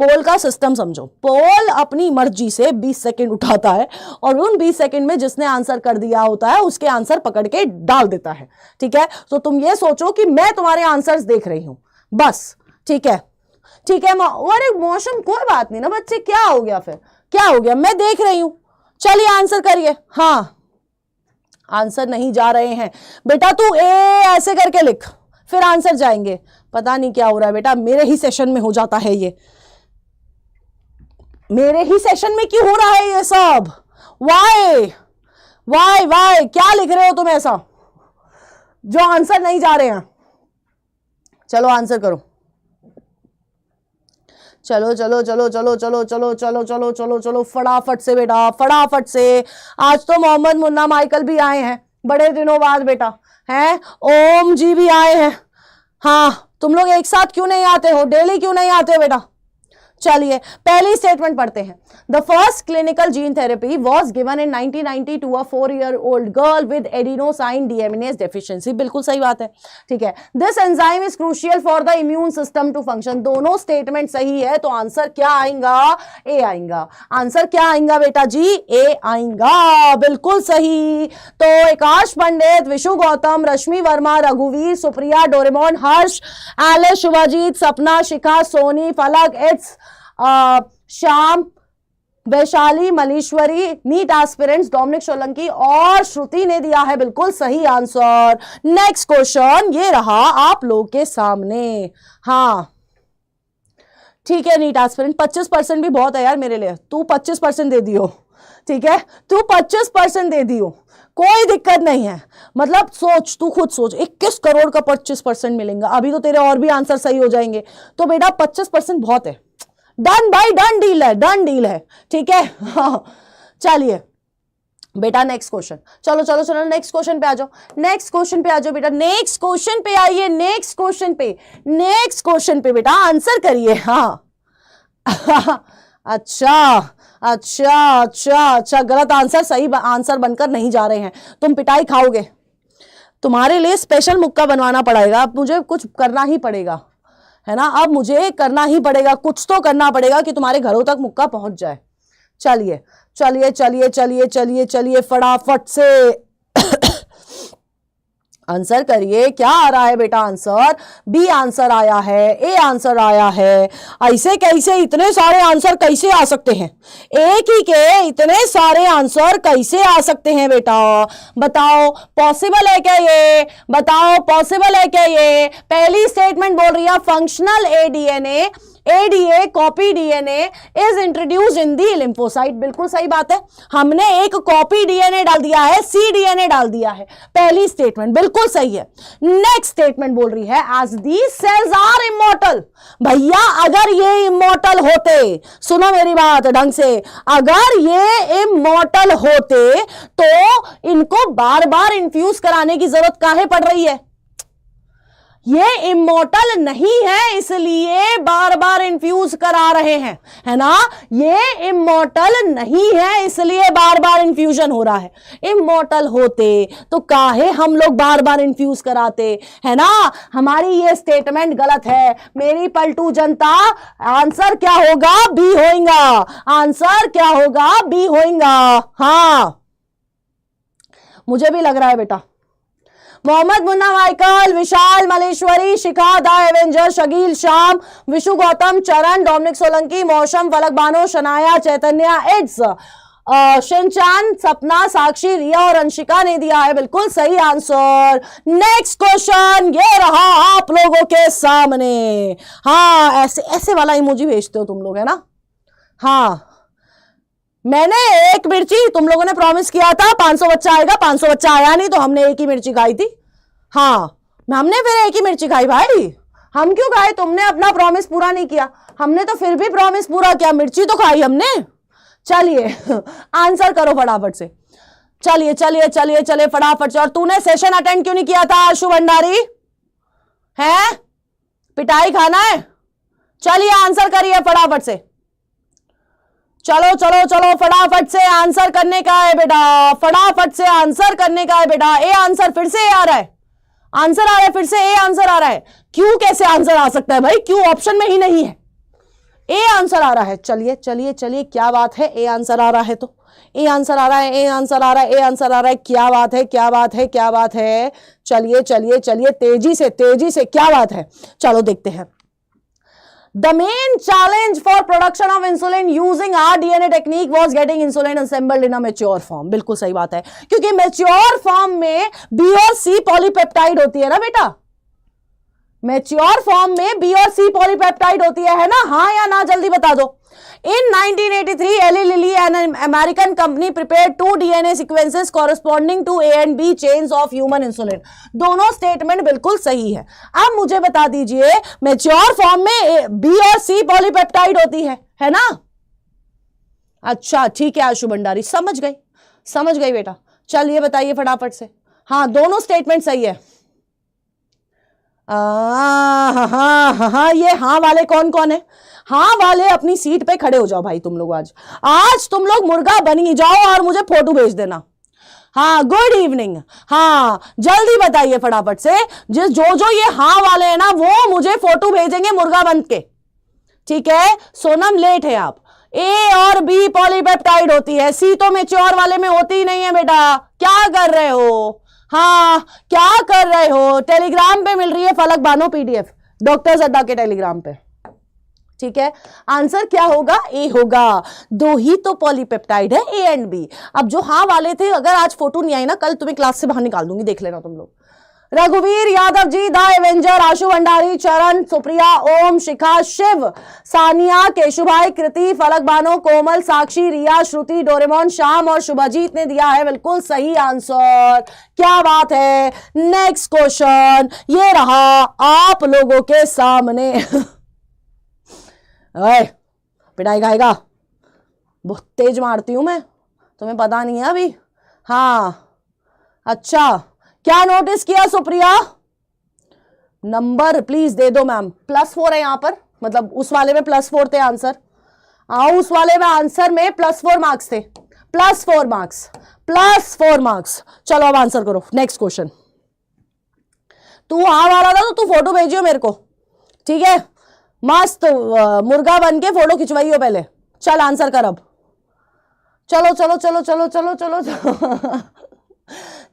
पोल का सिस्टम समझो। पोल अपनी मर्जी से 20 सेकंड उठाता है और उन 20 सेकंड में जिसने आंसर कर दिया होता है उसके आंसर पकड़ के डाल देता है, ठीक है। तो तुम ये सोचो कि मैं तुम्हारे आंसर्स देख रही हूं बस, ठीक है, ठीक है। अरे मौसम कोई बात नहीं ना बच्चे, क्या हो गया फिर, क्या हो गया, मैं देख रही हूं। चलिए आंसर करिए। हाँ, आंसर नहीं जा रहे हैं बेटा, तू ए ऐसे करके लिख, फिर आंसर जाएंगे। पता नहीं क्या हो रहा है बेटा, मेरे ही सेशन में हो जाता है ये, मेरे ही सेशन में क्यों हो रहा है ये सब? वाई वाई वाई, क्या लिख रहे हो तुम ऐसा जो आंसर नहीं जा रहे हैं? चलो आंसर करो, चलो चलो चलो चलो चलो चलो चलो चलो चलो चलो फटाफट से बेटा, फटाफट से। आज तो मोहम्मद मुन्ना माइकल भी आए हैं बड़े दिनों बाद बेटा, हैं ओम जी भी आए हैं। हाँ, तुम लोग एक साथ क्यों नहीं आते हो, डेली क्यों नहीं आते हो बेटा? चलिए पहली स्टेटमेंट पढ़ते हैं। The first clinical gene therapy was given in 1990 to a 4-year-old girl with adenosine deaminase deficiency. बिल्कुल सही बात है, ठीक है। This enzyme is crucial for the immune system to function. दोनों स्टेटमेंट सही है, तो आंसर क्या आएगा? ए आएगा। आंसर क्या आएगा बेटा जी? ए आएगा, बिल्कुल सही। तो आकाश पंडित, विशु गौतम, रश्मि वर्मा, रघुवीर, Supriya, Doraemon, Harsh, Alice, Shubhajit, Sapna, Shikha, Soni, Falak, it's, Shyam, Vaishali, Manishwari, NEET aspirants, Dominic Solanki और श्रुति ने दिया है बिल्कुल सही आंसर। नेक्स्ट क्वेश्चन ये रहा आप लोग के सामने। हाँ ठीक है, नीट एस्पिरेंट 25% भी बहुत है यार मेरे लिए, तू 25% दे दियो, ठीक है, तू 25% दे दियो, कोई दिक्कत नहीं है। मतलब सोच, तू खुद सोच, 21 करोड़ का 25% मिलेगा, अभी तो तेरे और भी आंसर सही हो जाएंगे। तो बेटा 25% बहुत है, डन भाई, डन डील है, डन डील है, ठीक है। हाँ चलिए बेटा नेक्स्ट क्वेश्चन, चलो चलो चलो नेक्स्ट क्वेश्चन पे आ जाओ, नेक्स्ट क्वेश्चन पे आ जाओ बेटा, नेक्स्ट क्वेश्चन पे आइए, नेक्स्ट क्वेश्चन पे, नेक्स्ट क्वेश्चन पे बेटा आंसर करिए। हाँ अच्छा अच्छा अच्छा अच्छा, गलत आंसर सही आंसर बनकर नहीं जा रहे हैं, तुम पिटाई खाओगे। तुम्हारे लिए स्पेशल मुक्का बनवाना पड़ेगा, अब मुझे कुछ करना ही पड़ेगा, है ना, अब मुझे करना ही पड़ेगा, कुछ तो करना पड़ेगा कि तुम्हारे घरों तक मुक्का पहुंच जाए। चलिए चलिए चलिए चलिए चलिए चलिए फटाफट से आंसर करिए। क्या आ रहा है बेटा आंसर? बी आंसर आया है, ए आंसर आया है। ऐसे कैसे इतने सारे आंसर कैसे आ सकते हैं? एक ही के इतने सारे आंसर कैसे आ सकते हैं बेटा? बताओ पॉसिबल है क्या ये? बताओ पॉसिबल है क्या ये? पहली स्टेटमेंट बोल रही है functional ADNA, ADA copy DNA is introduced in the lymphocyte. बिल्कुल सही बात है, हमने एक कॉपी डीएनए डाल दिया है, सी डीएनए डाल दिया है। पहली स्टेटमेंट बिल्कुल सही है। नेक्स्ट स्टेटमेंट बोल रही है as these cells are immortal. भैया अगर ये इमॉर्टल होते, सुनो मेरी बात ढंग से, अगर ये इमॉर्टल होते तो इनको बार बार इंफ्यूज कराने की जरूरत काहे पड़ रही है? ये इमॉर्टल नहीं है इसलिए बार बार इंफ्यूज करा रहे हैं, है ना। ये इमॉर्टल नहीं है इसलिए बार बार इंफ्यूजन हो रहा है। इमॉर्टल होते तो काहे हम लोग बार बार इंफ्यूज कराते, है ना। हमारी ये स्टेटमेंट गलत है मेरी पलटू जनता। आंसर क्या होगा? बी होगा। आंसर क्या होगा? बी होगा। हाँ मुझे भी लग रहा है बेटा। Mohammed Munna Michael, Vishal, Malleshwari, Shikha, the avenger, Shakeel, Shyam, Vishu Gautam, Charan, Dominic Solanki, Mausam, Falak Bano, Shanaya, Chaitanya, its, Shinchan, Sapna, Sakshi, रिया और अंशिका ने दिया है बिल्कुल सही आंसर। नेक्स्ट क्वेश्चन ये रहा आप लोगों के सामने। हाँ ऐसे ऐसे वाला इमोजी भेजते हो तुम लोग, है ना। हाँ मैंने एक मिर्ची, तुम लोगों ने प्रॉमिस किया था 500 बच्चा आएगा, 500 बच्चा आया नहीं तो हमने एक ही मिर्ची खाई थी। हाँ हमने फिर एक ही मिर्ची खाई भाई। हम क्यों खाए? तुमने अपना प्रॉमिस पूरा नहीं किया, हमने तो फिर भी प्रॉमिस पूरा किया, मिर्ची तो खाई हमने। चलिए आंसर करो फटाफट से, चलिए चलिए चलिए चलिए फटाफट से। और तूने सेशन अटेंड क्यों नहीं किया था आशु भंडारी? है पिटाई खाना है? चलिए आंसर करिए फटाफट से, चलो चलो चलो फटाफट से आंसर करने का है बेटा, फटाफट से आंसर करने का है बेटा। ए आंसर फिर से ए आ रहा है, आंसर आ रहा है फिर से ए आंसर आ रहा है। क्यों कैसे आंसर आ सकता है भाई? क्यों ऑप्शन में ही नहीं है, ए आंसर आ रहा है। चलिए चलिए चलिए क्या बात है, ए आंसर आ रहा है तो ए आंसर आ रहा है, ए आंसर आ रहा है, ए आंसर आ रहा है। क्या बात है क्या बात है क्या बात है? चलिए चलिए चलिए तेजी से क्या बात है? चलो देखते हैं। The main challenge for production of insulin using rDNA technique was getting insulin assembled in a mature form। बिल्कुल सही बात है, क्योंकि mature form में B और C पॉलीपेप्टाइड होती है ना बेटा, मैच्योर फॉर्म में बी और सी पॉलीपेप्टाइड होती है ना? हाँ या ना जल्दी बता दो। In 1983 Eli Lilly an American company prepared 2 DNA sequences corresponding to A and B chains of human insulin. दोनों स्टेटमेंट बिल्कुल सही है। अब मुझे बता दीजिए, मैच्योर फॉर्म में बी और सी पॉलीपेप्टाइड होती है ना? अच्छा ठीक है आशु भंडारी, समझ गई बेटा। चलिए बताइए फटाफट से। हाँ दोनों स्टेटमेंट सही है। हाँ ये हाँ वाले कौन कौन है? हाँ वाले अपनी सीट पे खड़े हो जाओ भाई, तुम लोग आज तुम लोग मुर्गा बनी जाओ और मुझे फोटो भेज देना। हाँ गुड इवनिंग। हाँ जल्दी बताइए फटाफट से, जो ये हाँ वाले हैं ना वो मुझे फोटो भेजेंगे मुर्गा बन के, ठीक है? सोनम लेट है आप। ए और बी पॉलीपेप्टाइड होती है, सी तो मैच्योर वाले में होती ही नहीं है बेटा। क्या कर रहे हो? हाँ क्या कर रहे हो? टेलीग्राम पे मिल रही है फलक बानो पीडीएफ, डॉक्टर अड्डा के टेलीग्राम पे, ठीक है? आंसर क्या होगा? ए होगा। दो ही तो पॉलीपेप्टाइड है, ए एंड बी। अब जो हाँ वाले थे, अगर आज फोटो नहीं आई ना, कल तुम्हें क्लास से बाहर निकाल दूंगी, देख लेना तुम लोग। रघुवीर यादव जी, द एवेंजर, आशु भंडारी, चरण, सुप्रिया, ओम, शिखा, शिव, सानिया, केशुभाई, कृति, फलक बानो, कोमल, साक्षी, रिया, श्रुति, डोरेमोन, श्याम और शुभजीत ने दिया है बिल्कुल सही आंसर। क्या बात है? नेक्स्ट क्वेश्चन ये रहा आप लोगों के सामने। पिटाई खाएगा, बहुत तेज मारती हूं मैं, तुम्हें पता नहीं है अभी। हाँ अच्छा क्या नोटिस किया सुप्रिया? नंबर प्लीज दे दो मैम। +4 है यहां पर, मतलब उस वाले में +4 थे आंसर। उस वाले में आंसर में +4 मार्क्स थे, +4 मार्क्स। चलो अब आंसर करो नेक्स्ट क्वेश्चन। तू हाँ वाला था तो तू फोटो भेजियो मेरे को, ठीक है? मस्त मुर्गा बन के फोटो खिंचवाइयो पहले। चल आंसर कर अब, चलो चलो चलो चलो चलो चलो चलो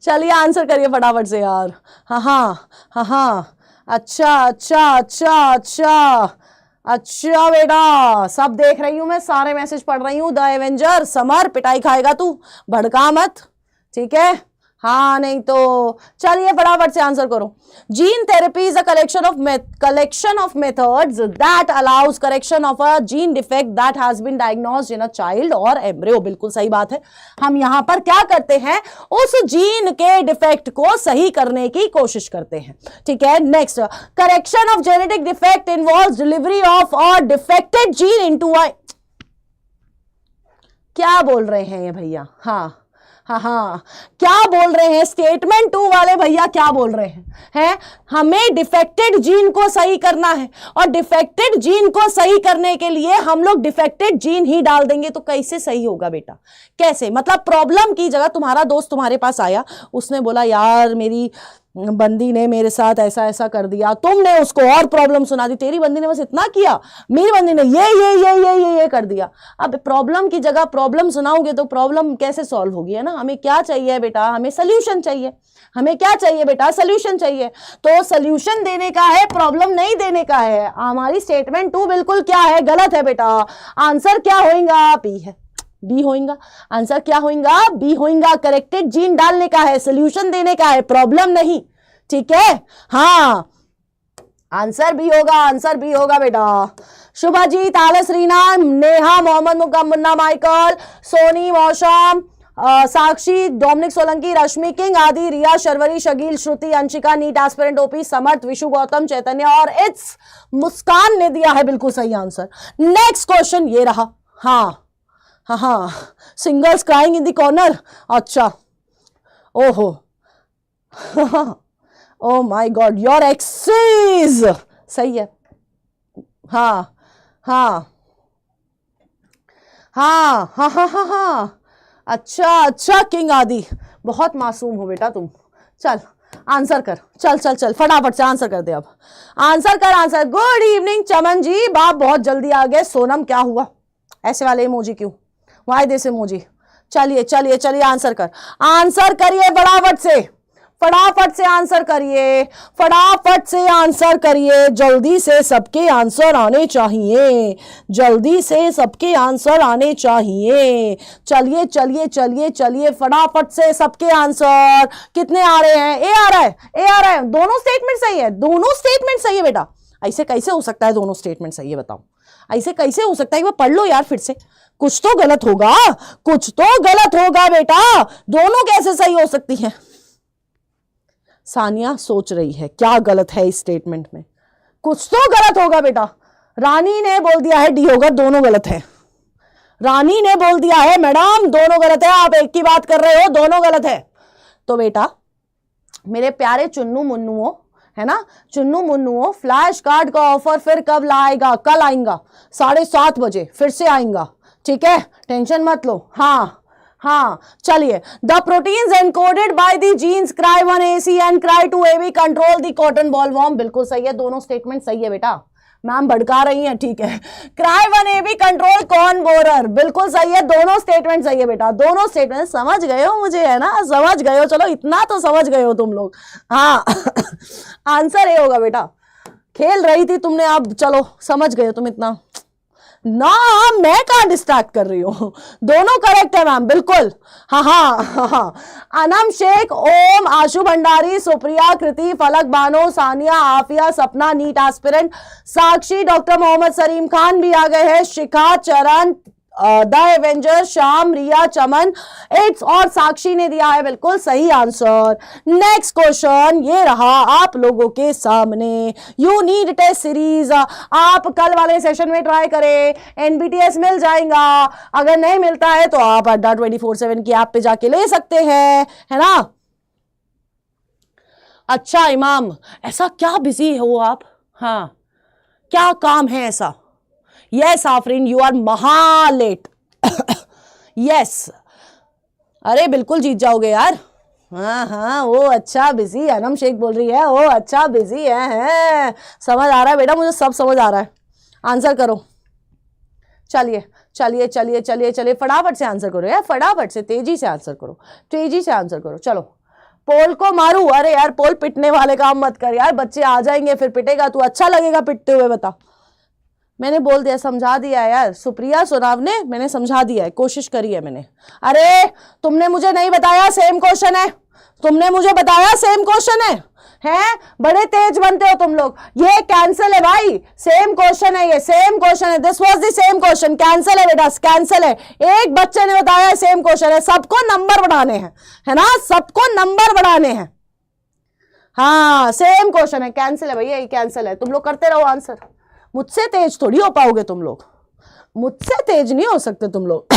चलिए आंसर करिए फटाफट से यार। हाँ हाँ हाँ हाँ अच्छा अच्छा अच्छा अच्छा अच्छा बेटा, सब देख रही हूं मैं, सारे मैसेज पढ़ रही हूँ। द एवेंजर, समर, पिटाई खाएगा तू, भड़का मत, ठीक है? हाँ नहीं तो चलिए फटाफट से आंसर करो। Gene therapy is a collection of methods that allows correction of a gene defect that has been diagnosed in a child or embryo। बिल्कुल सही बात है। हम यहां पर क्या करते हैं? उस जीन के डिफेक्ट को सही करने की कोशिश करते हैं, ठीक है? Next, correction of genetic defect involves delivery of a defected gene into a, क्या बोल रहे हैं ये भैया? हाँ हाँ हाँ क्या बोल रहे हैं? स्टेटमेंट 2 वाले भैया क्या बोल रहे हैं? हमें डिफेक्टेड जीन को सही करना है, और डिफेक्टेड जीन को सही करने के लिए हम लोग डिफेक्टेड जीन ही डाल देंगे, तो कैसे सही होगा बेटा? कैसे? मतलब प्रॉब्लम की जगह तुम्हारा दोस्त तुम्हारे पास आया, उसने बोला यार मेरी बंदी ने मेरे साथ ऐसा ऐसा कर दिया, तुमने उसको और प्रॉब्लम सुना दी। तेरी बंदी ने बस इतना किया, मेरी बंदी ने ये कर दिया। अब प्रॉब्लम की जगह प्रॉब्लम सुनाओगे तो प्रॉब्लम कैसे सॉल्व होगी, है ना? हमें क्या चाहिए बेटा? हमें सोल्यूशन चाहिए। हमें क्या चाहिए बेटा? सोल्यूशन चाहिए। तो सोल्यूशन देने का है, प्रॉब्लम नहीं देने का है। हमारी स्टेटमेंट 2 बिल्कुल क्या है? गलत है बेटा। आंसर क्या होगा? बी है, बी होगा। आंसर क्या होगा? बी होगा। करेक्टेड जीन डालने का है, सोल्यूशन देने का है, प्रॉब्लम नहीं, ठीक है? हाँ आंसर बी होगा, आंसर बी होगा बेटा। शुभजीत, आलस, रीना, नेहा, मोहम्मद, मुन्ना, माइकल, सोनी, मौसम, साक्षी, डोमिनिक सोलंकी, रश्मि किंग, आदि, रिया, शर्वरी, शकील, श्रुति, अंशिका, नीट एस्पिरेंट ओपी, समर्थ, विशु गौतम, चैतन्य और इट्स मुस्कान ने दिया है बिल्कुल सही आंसर। नेक्स्ट क्वेश्चन ये रहा। हाँ हाँ हाँ, singles crying in the corner, अच्छा, ओहो oh my God, your access, सही है। हाँ हाँ हाँ हाँ हाँ हाँ हाँ, अच्छा अच्छा किंग आदि, बहुत मासूम हो बेटा तुम। चल आंसर कर, चल चल चल फटाफट से आंसर कर दे, अब आंसर कर, आंसर। गुड इवनिंग चमन जी, बाप बहुत जल्दी आ गए। सोनम क्या हुआ, ऐसे वाले इमोजी क्यों, वाई दिस इमोजी। चलिए चलिए चलिए आंसर कर, आंसर करिए फटाफट से, फटाफट से आंसर करिए, फटाफट से आंसर करिए, जल्दी से सबके आंसर आने चाहिए, जल्दी से सबके आंसर आने चाहिए। चलिए चलिए चलिए चलिए फटाफट से सबके आंसर कितने आ रहे हैं। ए आ रहा है, ए आ रहा है, दोनों स्टेटमेंट सही है, दोनों स्टेटमेंट सही है बेटा। ऐसे कैसे हो सकता है दोनों स्टेटमेंट सही है, बताओ ऐसे कैसे हो सकता है। वो पढ़ लो यार फिर से, कुछ तो गलत होगा, कुछ तो गलत होगा बेटा, दोनों कैसे सही हो सकती हैं। सानिया सोच रही है क्या गलत है इस स्टेटमेंट में, कुछ तो गलत होगा बेटा। रानी ने बोल दिया है डी होगा, दोनों गलत है। रानी ने बोल दिया है मैडम दोनों गलत है, आप एक की बात कर रहे हो, दोनों गलत है। तो बेटा मेरे प्यारे चुन्नू मुन्नुओं, है ना, चुन्नू मुन्नुओं, फ्लैश कार्ड का ऑफर फिर कब लाएगा, कल आएगा 7:30 बजे, फिर से आएगा, ठीक है, टेंशन मत लो। हाँ हाँ चलिए, the proteins encoded by the genes cry1ac and cry2ab control the cotton bollworm, बिल्कुल सही है, दोनों स्टेटमेंट सही है बेटा। मैम भड़का रही हैं, ठीक है। cry1ab कंट्रोल कॉर्न बोरर, बिल्कुल सही है, दोनों स्टेटमेंट सही है बेटा, दोनों स्टेटमेंट। समझ गए हो मुझे, है ना, समझ गए हो, चलो इतना तो समझ गए हो तुम लोग। हाँ आंसर ये होगा बेटा, खेल रही थी तुमने, अब चलो समझ गए हो तुम इतना ना, मैं कहां डिस्ट्रैक्ट कर रही हूं, दोनों करेक्ट है मैम, बिल्कुल। हाँ हाँ हाँ हाँ, अनम शेख, ओम, आशु भंडारी, सुप्रिया, कृति, फलक Bano, Sania, Afiya, Sapna, NEET aspirant, Sakshi, doctor Mohammed Salim Khan भी आ गए हैं, Shikha, Charan, the avenger, Shyam, Riya, Chaman, its और साक्षी ने दिया है बिल्कुल सही आंसर। नेक्स्ट क्वेश्चन ये रहा आप लोगों के सामने, यू नीड टेस्ट सीरीज, आप कल वाले सेशन में ट्राई करें, एनबीटीएस मिल जाएगा, अगर नहीं मिलता है तो आप अड्डा 24/7 की ऐप पे जाके ले सकते हैं, है ना। अच्छा इमाम, ऐसा क्या बिजी हो आप, हाँ क्या काम है ऐसा। यस आफरीन, यू आर महालेट। यस, अरे बिल्कुल जीत जाओगे यार। हाँ हाँ, वो अच्छा बिजी, अनम शेख बोल रही है, वो अच्छा बिजी है, समझ आ रहा है बेटा, मुझे सब समझ आ रहा है। आंसर करो, चलिए चलिए चलिए चलिए चलिए फटाफट से आंसर करो यार, फटाफट से, तेजी से आंसर करो, तेजी से आंसर करो। चलो पोल को मारू, अरे यार पोल पिटने वाले काम मत कर यार, बच्चे आ जाएंगे फिर पिटेगा तू, अच्छा लगेगा पिटते हुए, बता। मैंने बोल दिया, समझा दिया यार, सुप्रिया सोनाव ने, मैंने समझा दिया है, कोशिश करी है मैंने। अरे तुमने मुझे नहीं बताया सेम क्वेश्चन है, तुमने मुझे बताया सेम क्वेश्चन है, हैं बड़े तेज बनते हो तुम लोग। ये कैंसिल है भाई, सेम क्वेश्चन है, ये सेम क्वेश्चन है, this was the same question, cancel है बेटा, कैंसिल है। एक बच्चे ने बताया सेम क्वेश्चन है, सबको नंबर बढ़ाने हैं, है ना, सबको नंबर बढ़ाने हैं। हाँ सेम क्वेश्चन है, कैंसिल है भैया, ये कैंसिल है, तुम लोग करते रहो आंसर, मुझसे तेज थोड़ी हो पाओगे तुम लोग, मुझसे तेज नहीं हो सकते तुम लोग।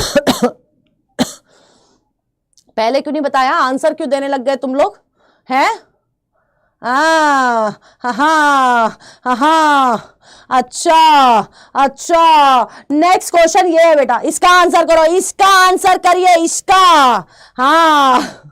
पहले क्यों नहीं बताया, आंसर क्यों देने लग गए तुम लोग, हैं। हाँ हाँ, अच्छा अच्छा, नेक्स्ट क्वेश्चन ये है बेटा, इसका आंसर करो, इसका आंसर करिए, इसका। हाँ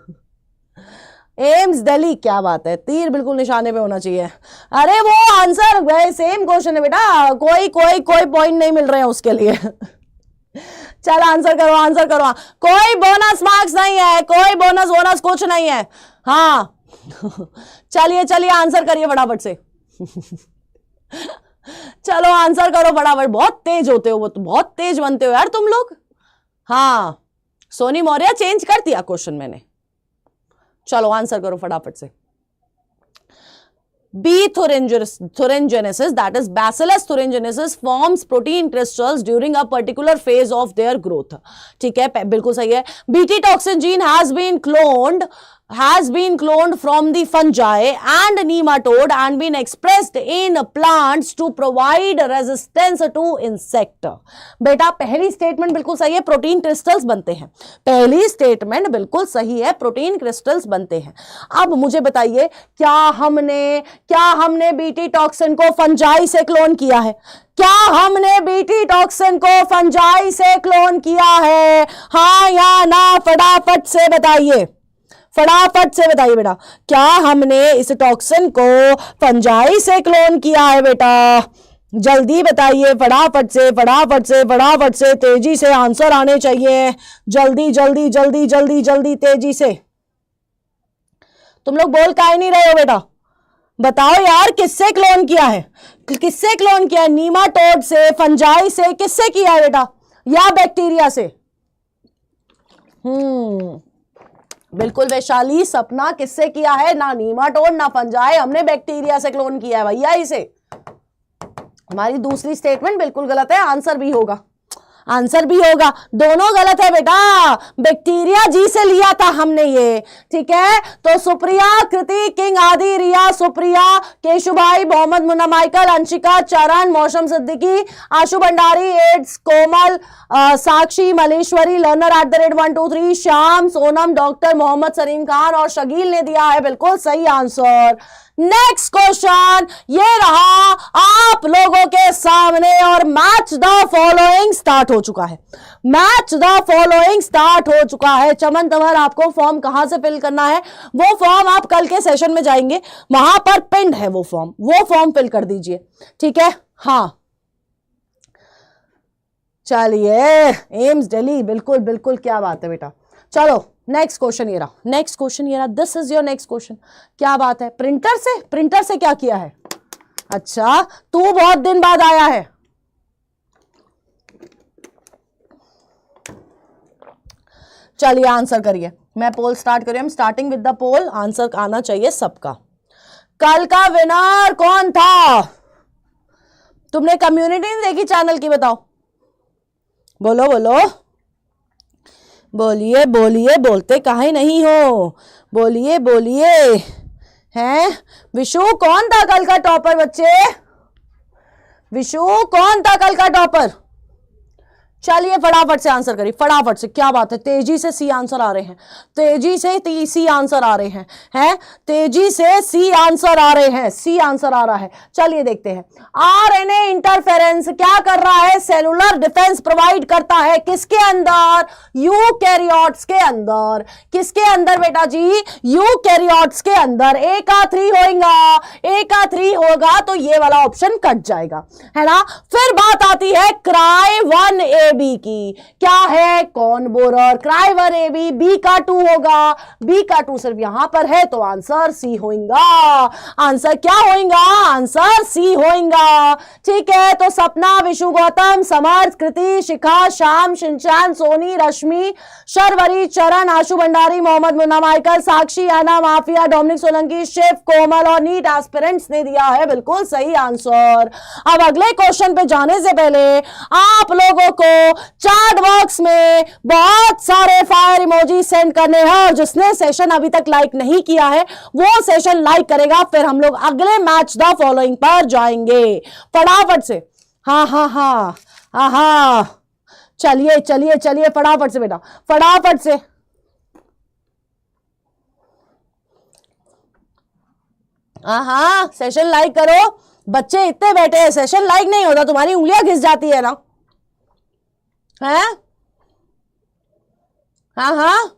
एम्स दिल्ली, क्या बात है, तीर बिल्कुल निशाने पे होना चाहिए। अरे वो आंसर सेम क्वेश्चन है बेटा, कोई कोई कोई पॉइंट नहीं मिल रहे हैं उसके लिए। चल आंसर करो, आंसर करो, कोई बोनस मार्क्स नहीं है, कोई बोनस बोनस कुछ नहीं है। हाँ चलिए चलिए आंसर करिए फटाफट से। चलो आंसर करो फटाफट, बहुत तेज होते हो, वो तो बहुत तेज बनते हो यार तुम लोग। हाँ सोनी मौर्य, चेंज कर दिया क्वेश्चन मैंने, चलो आंसर करो फटाफट से। B. thuringiensis, that is Bacillus thuringiensis forms protein crystals during a particular phase of their growth. ठीक है, बिल्कुल सही है. Bt toxin gene has been cloned from the fungi and nematode and been expressed in plants to provide resistance to insect. बेटा पहली statement बिल्कुल सही है, प्रोटीन क्रिस्टल्स बनते हैं. पहली स्टेटमेंट बिल्कुल सही है, प्रोटीन क्रिस्टल्स बनते हैं. अब मुझे बताइए, क्या हमने बीटी टॉक्सिन को फंजाई से क्लोन किया है? क्या हमने बीटी टॉक्सिन को फंजाई से क्लोन किया है? हाँ या ना, फटाफट से बताइए, फटाफट से बताइए बेटा. क्या हमने इस टॉक्सिन को फंजाई से क्लोन किया है बेटा? जल्दी बताइए, फटाफट से फटाफट से फटाफट से, तेजी से आंसर आने चाहिए. जल्दी जल्दी जल्दी जल्दी जल्दी तेजी से. तुम लोग बोल काहे नहीं रहे हो बेटा? बताओ यार, किससे क्लोन किया है? किससे क्लोन किया है? नीमाटोड से, फंजाई से, किससे किया है बेटा? या बैक्टीरिया से? बिल्कुल वैशाली, सपना, किससे किया है? ना नीमाटोड ना फंजाई, हमने बैक्टीरिया से क्लोन किया है भैया इसे. हमारी दूसरी स्टेटमेंट बिल्कुल गलत है, आंसर भी होगा, आंसर भी होगा. दोनों गलत है बेटा, बैक्टीरिया जी से लिया था हमने ये. ठीक है, तो सुप्रिया, कृति, किंग, आदि, रिया, सुप्रिया, केशुभाई, मोहम्मद मुन्ना, माइकल, अंशिका, चरण, मौसम सिद्दीकी, आशु भंडारी, एड्स, कोमल, साक्षी, मलेश्वरी, लर्नर @123, श्याम, सोनम, डॉक्टर मोहम्मद सलीम खान और शकील ने दिया है बिल्कुल सही आंसर. नेक्स्ट क्वेश्चन ये रहा आप लोगों के सामने और मैच द फॉलोइंग स्टार्ट हो चुका है. मैच द फॉलोइंग स्टार्ट हो चुका है. चमन तंवर, आपको फॉर्म कहां से फिल करना है? वो फॉर्म आप कल के सेशन में जाएंगे, वहां पर पिंड है वो फॉर्म फिल कर दीजिए. ठीक है, हाँ चलिए. एम्स दिल्ली, बिल्कुल बिल्कुल, क्या बात है बेटा. चलो नेक्स्ट क्वेश्चन ये रहा, this is your next question. क्या बात है, प्रिंटर से क्या किया है? अच्छा, तू बहुत दिन बाद आया है. चलिए आंसर करिए. मैं पोल स्टार्ट करिए. हम starting with the poll. Answer आना चाहिए सबका. कल का विनर कौन था? तुमने कम्युनिटी नहीं देखी चैनल की? बताओ, बोलो बोलो, बोलिए बोलिए, बोलते काहे नहीं हो? बोलिए बोलिए. हैं, विशु कौन था कल का टॉपर? बच्चे, विशु कौन था कल का टॉपर? चलिए फटाफट से आंसर करिए, फटाफट से. क्या बात है, तेजी से सी आंसर आ रहे हैं, तेजी से सी आंसर आ रहे हैं, हैं तेजी से सी आंसर आ रहे हैं, सी आंसर आ रहा है. चलिए देखते हैं. आरएनए इंटरफेरेंस क्या कर रहा है? सेलुलर डिफेंस प्रोवाइड करता है. किसके अंदर? यूकैरियोट्स के अंदर. किसके अंदर बेटा जी? यूकैरियोट्स के अंदर. ए का 3 होगा तो ये वाला ऑप्शन कट जाएगा, है ना. फिर बात आती है क्राई 1AB की. क्या है? कौन बोरर. क्राई 1AB, बी का 2 होगा. बी का 2 सिर्फ यहां पर है तो आंसर सी होगा. आंसर क्या होगा? आंसर सी होगा. ठीक है, तो सपना, विशु, गौतम, समर्थ, कृति, शिखा, श्याम, शिनचान, सोनी, रश्मि, शर्वरी, चरण, आशु भंडारी, मोहम्मद मुन्ना, माइकल, साक्षी, आना, माफिया, डोमिनिक सोलंकी, शिव, कोमल और नीट एस्पिरेंट्स ने दिया है बिल्कुल सही आंसर. अब अगले क्वेश्चन पे जाने से पहले आप लोगों को चैट बॉक्स में बहुत सारे फायर इमोजी सेंड करने हैं और जिसने सेशन अभी तक लाइक नहीं किया है वो सेशन लाइक करेगा. फिर हम लोग अगले मैच द फॉलोइंग पर जाएंगे. फटाफट से. हाँ हाँ हाँ हाँ हाँ, चलिए चलिए चलिए, फटाफट से बेटा, फटाफट से. हाँ, सेशन लाइक करो. बच्चे इतने बैठे हैं, सेशन लाइक नहीं होता, तुम्हारी उंगलियां घिस जाती है ना. हैं? हाँ,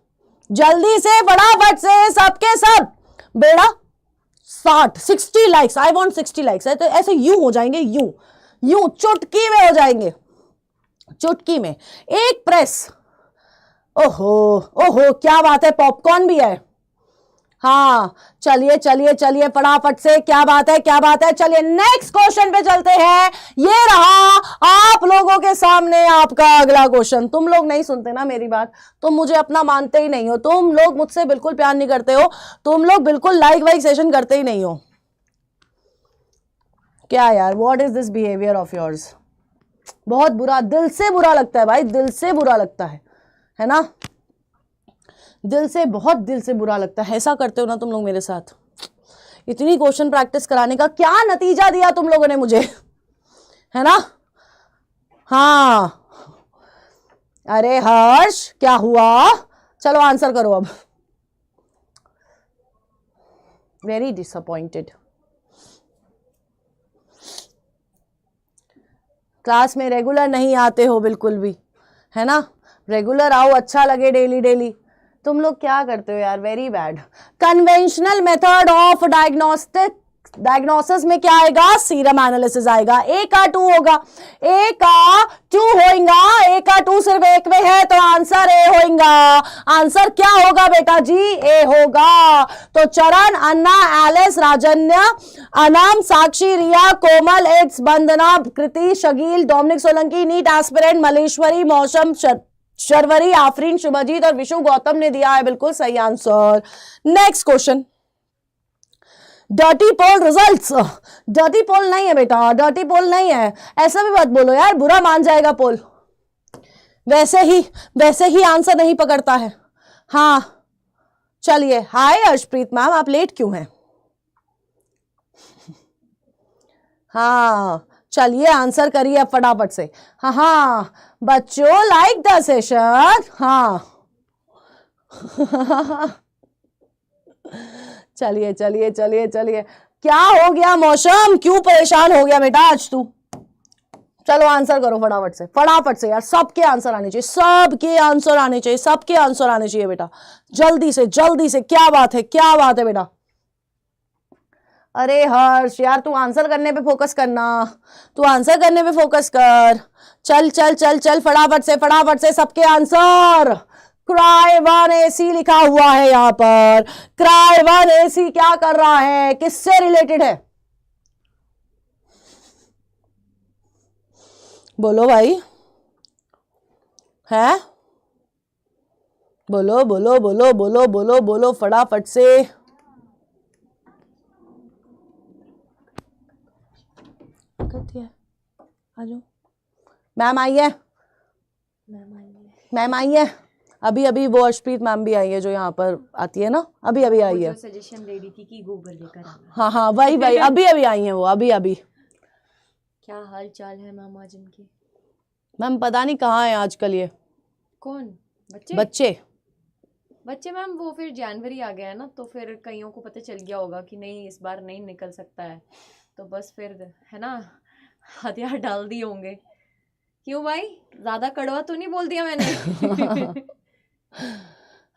जल्दी से फटाफट से सबके सब बेटा. 60 लाइक्स, आई वांट 60 लाइक्स. तो ऐसे यूं हो जाएंगे, यूं चुटकी में हो जाएंगे, चुटकी में. एक प्रेस. ओहो ओहो, क्या बात है, पॉपकॉर्न भी है. हाँ चलिए चलिए चलिए फटाफट से. क्या बात है, क्या बात है. चलिए नेक्स्ट क्वेश्चन पे चलते हैं. ये रहा आप लोगों के सामने आपका अगला क्वेश्चन. तुम लोग नहीं सुनते ना मेरी बात, तुम मुझे अपना मानते ही नहीं हो. तुम लोग मुझसे बिल्कुल प्यार नहीं करते हो. तुम लोग बिल्कुल लाइक वाइक सेशन करते ही नहीं हो. क्या यार, what is this behaviour of yours? बहुत बुरा, दिल से बुरा लगता है भाई, दिल से बुरा लगता है ना, दिल से, बहुत दिल से बुरा लगता है। ऐसा करते हो ना तुम लोग मेरे साथ। इतनी क्वेश्चन प्रैक्टिस कराने का क्या नतीजा दिया तुम लोगों ने मुझे, है ना? हाँ, अरे हर्ष क्या हुआ? चलो आंसर करो अब। Very disappointed. क्लास में रेगुलर नहीं आते हो बिल्कुल भी, है ना? रेगुलर आओ, अच्छा लगे डेली डेली। तुम लोग क्या करते हो यार, very bad. Conventional method of diagnosis में क्या आएगा? सीरम एनालिसिस आएगा। ए का 2 होगा, ए का 2 होगा, ए का 2 सिर्फ एक में है तो आंसर ए होगा। आंसर क्या होगा बेटा जी? ए होगा। तो चरण, अन्ना, एलिस, राजन्य, अनम, साक्षी, रिया, कोमल, एड्स, Bandana, Kriti, Shagil, Dominic Solanki, NEET aspirant, Maleshwari, Mausam, Sharvari, Afreen, Subhajit और विशु गौतम ने दिया है बिल्कुल सही आंसर। नेक्स्ट क्वेश्चन, डर्टी पोल रिजल्ट्स। डर्टी पोल नहीं है बेटा, डर्टी पोल नहीं है, ऐसा भी मत बोलो यार, बुरा मान जाएगा पोल। वैसे ही आंसर नहीं पकड़ता है। हाँ चलिए, हाय अर्शप्रीत मैम, आप लेट क्यों हैं? हाँ चलिए आंसर करिए अब फटाफट से। हाँ बच्चों, लाइक द सेशन। हाँ चलिए चलिए चलिए चलिए। क्या हो गया मौसम, क्यों परेशान हो गया बेटा आज तू? चलो आंसर करो फटाफट से यार, सबके आंसर आने चाहिए, सबके आंसर आने चाहिए, सबके आंसर आने चाहिए बेटा, जल्दी से जल्दी से। क्या बात है, क्या बात है बेटा? अरे हर्ष यार, तू आंसर करने पे फोकस करना, तू आंसर करने पे फोकस कर। चल चल चल चल फटाफट से सबके आंसर। क्राई 1 AC लिखा हुआ है यहाँ पर। क्राई 1 AC क्या कर रहा है, किससे रिलेटेड है? बोलो भाई, है? बोलो बोलो बोलो बोलो बोलो बोलो फटाफट से। मैम आई है, मैम आई है। अभी वो अर्शप्रीत मैम भी आई है जो यहाँ पर आती है ना, अभी आई है। सजेशन दे रही थी कि गोबर लेकर आना। हाँ वही अभी आई है वो, अभी। क्या हाल चाल है मैम आज इनके? मैम पता नहीं कहाँ है आजकल ये। कौन? बच्चे मैम, वो फिर जनवरी आ गया है ना, तो फिर कईयों को पता चल गया होगा कि नहीं इस बार नहीं निकल सकता है, तो बस फिर है ना हथियार डाल दिए होंगे। क्यों भाई, ज्यादा कड़वा तो नहीं बोल दिया मैंने?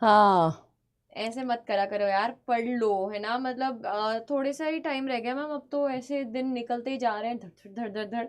हाँ ऐसे मत करा करो यार, पढ़ लो, है ना? मतलब थोड़े सा ही टाइम रह गया मैम, अब तो ऐसे दिन निकलते ही जा रहे हैं, धड़ धड़ धड़।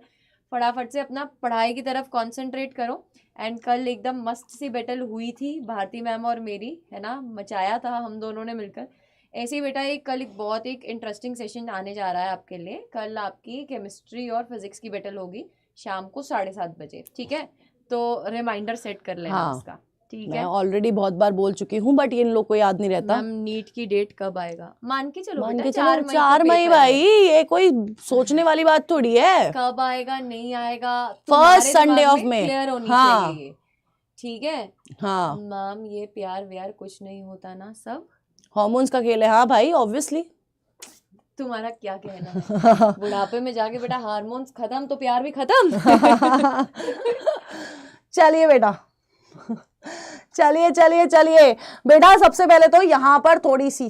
फटाफट से अपना पढ़ाई की तरफ कंसंट्रेट करो। एंड कल एकदम मस्त सी बैटल हुई थी भारती मैम और मेरी, है ना? मचाया था हम दोनों ने मिलकर। ऐसे ही बेटा कल एक बहुत इंटरेस्टिंग सेशन आने जा रहा है आपके लिए। कल आपकी केमिस्ट्री और फिजिक्स की बैटल होगी शाम को 7:30 बजे, ठीक है? तो रिमाइंडर सेट कर लेना। हाँ, उसका ठीक है। मैं ऑलरेडी बहुत बार बोल चुकी हूँ, बट इन लोग को याद नहीं रहता। मैम नीट की डेट कब आएगा? मान के चलो 4 मई भाई, ये कोई सोचने वाली बात थोड़ी है। कब आएगा नहीं आएगा, first Sunday of May clear होनी चाहिए, ठीक है? हाँ मैम, ये प्यार व्यार कुछ नहीं होता ना, सब हार्मोन्स का खेल है। हाँ भाई, ऑब्वियसली। तुम्हारा क्या कहना है? बुढ़ापे में जाके बेटा हार्मोन्स खत्म तो प्यार भी खत्म। चलिए बेटा, चलिए बेटा, सबसे पहले तो यहाँ पर थोड़ी सी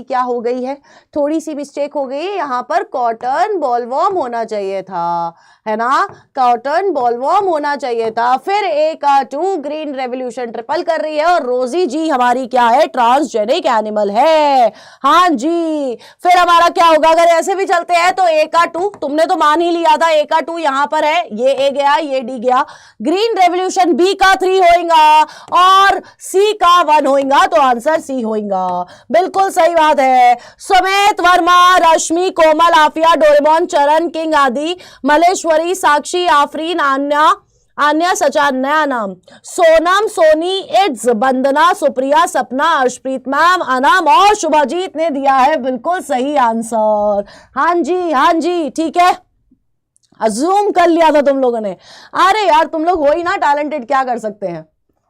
क्या हो गई है, थोड़ी सी मिस्टेक हो गई है। यहाँ पर कॉटन बॉलवॉर्म होना चाहिए था, है ना? कॉटन बॉलवॉर्म होना चाहिए था। फिर ए का 2 ग्रीन रेवोल्यूशन ट्रिपल कर रही है, और रोजी जी हमारी क्या है, ट्रांसजेनिक एनिमल है। हाँ जी, फिर हमारा क्या होगा अगर ऐसे भी चलते हैं तो ए का 2, तुमने तो मान ही लिया था, ए का 2 यहाँ पर है, ये ए गया, ये डी गया। ग्रीन रेवोल्यूशन बी का 3 होगा और सी का 1 होगा, तो आंसर सी होगा। बिल्कुल सही बात है। सुमित, वर्मा, रश्मि, कोमल, आफिया, डोरेमोन, चरण, किंग आदि, मलेश्वरी, साक्षी, आफरीन, आन्या, आन्या सचान नया नाम, सोनम, सोनी, इट्स, वंदना, सुप्रिया, सपना, अर्शप्रीत मैम, अनम और शुभजीत ने दिया है बिल्कुल सही आंसर। हाँ जी हाँ जी, ठीक है, अज्यूम कर लिया था तुम लोगों ने। अरे यार तुम लोग हो ही ना टैलेंटेड, क्या कर सकते हैं,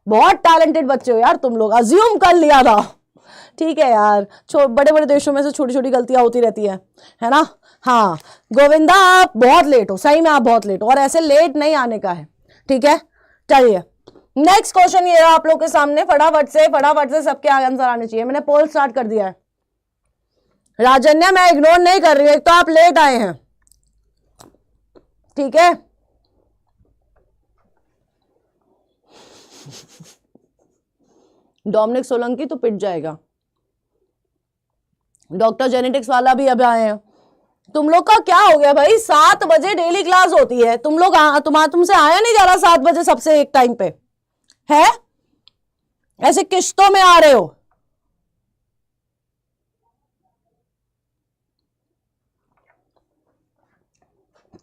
बहुत टैलेंटेड बच्चे हो यार तुम लोग, अज्यूम कर लिया था। ठीक है यार, बड़े बड़े देशों में से छोटी छोटी गलतियां होती रहती है ना। हाँ गोविंदा आप बहुत लेट हो, सही में आप बहुत लेट हो, और ऐसे लेट नहीं आने का है, ठीक है। चलिए नेक्स्ट क्वेश्चन ये रहा आप लोग के सामने, फटाफट से सबके आंसर आने चाहिए। मैंने पोल स्टार्ट कर दिया है। राजन्या मैं इग्नोर नहीं कर रही हूं, एक तो आप लेट आए हैं, ठीक है। डोमिनिक सोलंकी तो पिट जाएगा, डॉक्टर जेनेटिक्स वाला भी अब आए हैं। तुम लोग का क्या हो गया भाई, 7 बजे डेली क्लास होती है, तुम लोग तुमसे आया नहीं जा रहा 7 बजे सबसे एक टाइम पे है, ऐसे किश्तों में आ रहे हो।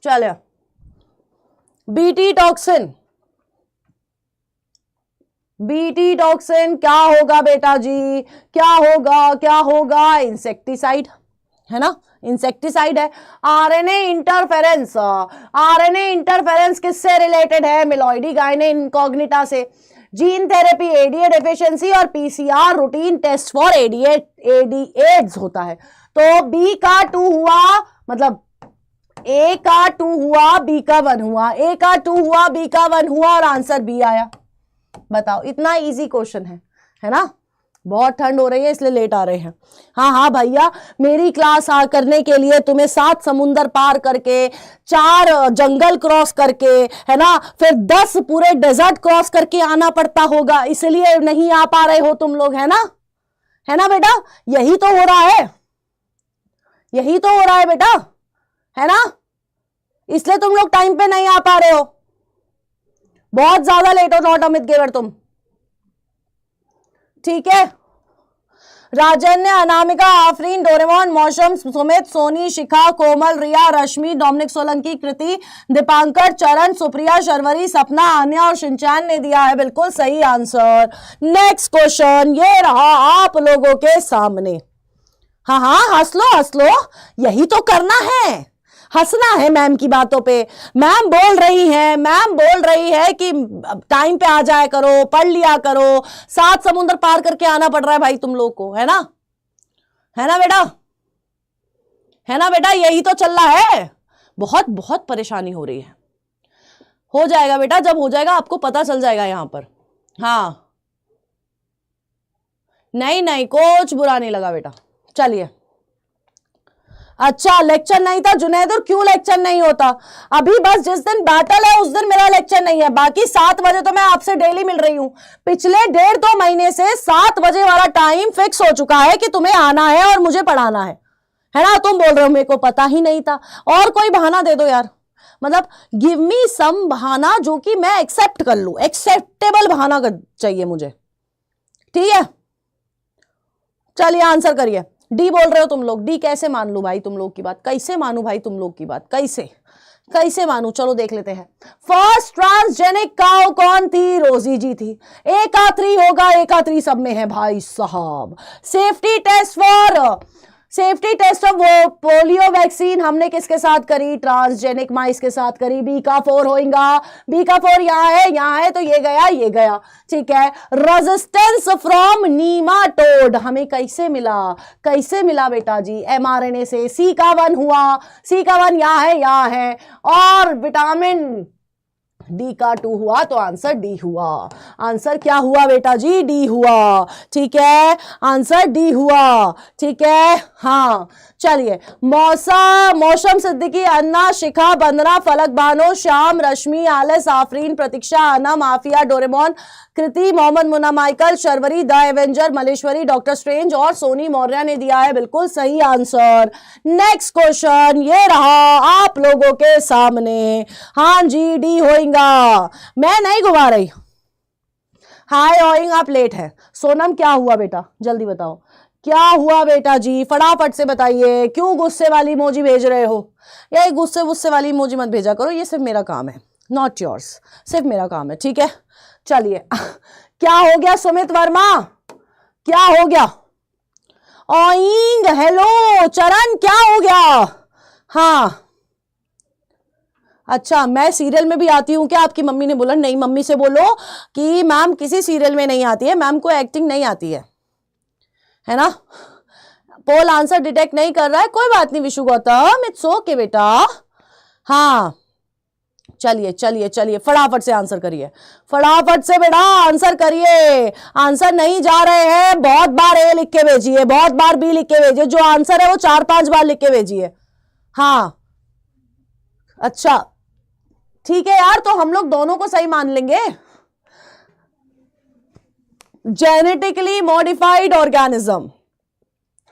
चलिए बीटी टॉक्सिन क्या होगा बेटा जी, क्या होगा, इंसेक्टिसाइड है ना, इंसेक्टिसाइड है। आरएनए इंटरफेरेंस किससे रिलेटेड है, मिलॉइडी गायने इनकॉग्निटा से। जीन थेरेपी एडीए डेफिशिएंसी और पीसीआर रूटीन टेस्ट फॉर एडीएड्स होता है। तो बी का 2 हुआ, मतलब ए का 2 हुआ, बी का 1 हुआ, ए का 2 हुआ, बी का 1 हुआ और आंसर बी आया। बताओ, इतना इजी क्वेश्चन है ना। बहुत ठंड हो रही है इसलिए लेट आ रहे हैं। हाँ भैया, मेरी क्लास करने के लिए तुम्हें 7 समुंदर पार करके, 4 जंगल क्रॉस करके, है ना, फिर 10 पूरे डेजर्ट क्रॉस करके आना पड़ता होगा, इसलिए नहीं आ पा रहे हो तुम लोग, है ना बेटा, यही तो हो रहा है बेटा, है ना, इसलिए तुम लोग टाइम पे नहीं आ पा रहे हो, बहुत ज्यादा लेट हो नॉट अमित गेवर तुम, ठीक है। राजन्य, अनामिका, आफरीन, डोरेमोन, मौसम, सुमित, सोनी, शिखा, कोमल, रिया, रश्मि, डोमिनिक सोलंकी, कृति, दीपांकर, चरण, सुप्रिया, शर्वरी, सपना, आन्या और शिनचान ने दिया है बिल्कुल सही आंसर। नेक्स्ट क्वेश्चन ये रहा आप लोगों के सामने। हाँ हंस लो, यही तो करना है, हंसना है मैम की बातों पे। मैम बोल रही है कि टाइम पे आ जाया करो, पढ़ लिया करो, 7 समुद्र पार करके आना पड़ रहा है भाई तुम लोग को, है ना बेटा, यही तो चल रहा है। बहुत बहुत परेशानी हो रही है, हो जाएगा बेटा, जब हो जाएगा आपको पता चल जाएगा यहां पर। हाँ नहीं कुछ बुरा नहीं लगा बेटा। चलिए, अच्छा लेक्चर नहीं था जुनैद, और क्यों लेक्चर नहीं होता, अभी बस जिस दिन बैटल है उस दिन मेरा लेक्चर नहीं है, बाकी 7 बजे तो मैं आपसे डेली मिल रही हूं। पिछले 1.5-2 महीने से 7 बजे वाला टाइम फिक्स हो चुका है कि तुम्हें आना है और मुझे पढ़ाना है ना। तुम बोल रहे हो मेरे को पता ही नहीं था, और कोई बहाना दे दो यार, मतलब गिव मी सम बहाना जो कि मैं एक्सेप्ट कर लूं, एक्सेप्टेबल बहाना चाहिए मुझे, ठीक है। चलिए आंसर करिए। डी बोल रहे हो तुम लोग, डी कैसे मान लूं भाई तुम लोग की बात, कैसे मानूं भाई तुम लोग की बात, कैसे मानूं, चलो देख लेते हैं। फर्स्ट ट्रांसजेनिक काउ कौन थी, रोजी जी थी। एका 3 होगा, एका 3 सब में है भाई साहब। सेफ्टी टेस्ट ऑफ वो पोलियो वैक्सीन हमने किसके साथ करी, ट्रांसजेनिक माइस के साथ करी। बी का 4 होगा, बी का 4 यहाँ है तो ये गया, ठीक है। रेजिस्टेंस फ्रॉम नीमाटोड हमें कैसे मिला बेटा जी, mRNA से। सी का 1 हुआ, सी का 1 यहाँ है, और विटामिन डी का 2 हुआ तो आंसर डी हुआ। आंसर क्या हुआ बेटा जी, डी हुआ, ठीक है, आंसर डी हुआ, ठीक है। हाँ चलिए, मौसम, सिद्दीकी, अन्ना, शिखा, बंदना, फलक बानो, श्याम, रश्मि, आलस, Afreen, Pratiksha, Ana, mafia, Doraemon, Kriti, Mohammed Munna, Michael, Sharvari, the avenger, Malleshwari, Doctor Strange और सोनी मौर्य ने दिया है बिल्कुल सही आंसर। नेक्स्ट क्वेश्चन ये रहा आप लोगों के सामने। हाँ जी, डी होएगा, मैं नहीं घुमा रही। हाय ओइंग, आप लेट है। सोनम क्या हुआ बेटा, जल्दी बताओ क्या हुआ बेटा जी, फटाफट से बताइए। क्यों गुस्से वाली इमोजी भेज रहे हो, ये गुस्से वाली इमोजी मत भेजा करो, ये सिर्फ मेरा काम है, नॉट योर्स, सिर्फ मेरा काम है, ठीक है। चलिए क्या हो गया सुमित वर्मा, क्या हो गया? ओइंग, हेलो चरण, क्या हो गया? हाँ अच्छा, मैं सीरियल में भी आती हूँ क्या? आपकी मम्मी ने बोला नहीं, मम्मी से बोलो कि मैम किसी सीरियल में नहीं आती है, मैम को एक्टिंग नहीं आती है ना। पोल आंसर डिटेक्ट नहीं कर रहा है, कोई बात नहीं विशु गौतम, इट्स ओके बेटा। हाँ चलिए चलिए चलिए, फटाफट से आंसर करिए, फटाफट से बेटा आंसर करिए। आंसर नहीं जा रहे हैं, बहुत बार ए लिख के भेजिए, बहुत बार बी लिख के भेजिए, जो आंसर है वो 4-5 बार लिख के भेजिए। हाँ अच्छा ठीक है यार, तो हम लोग दोनों को सही मान लेंगे। जेनेटिकली मॉडिफाइड ऑर्गेनिज्म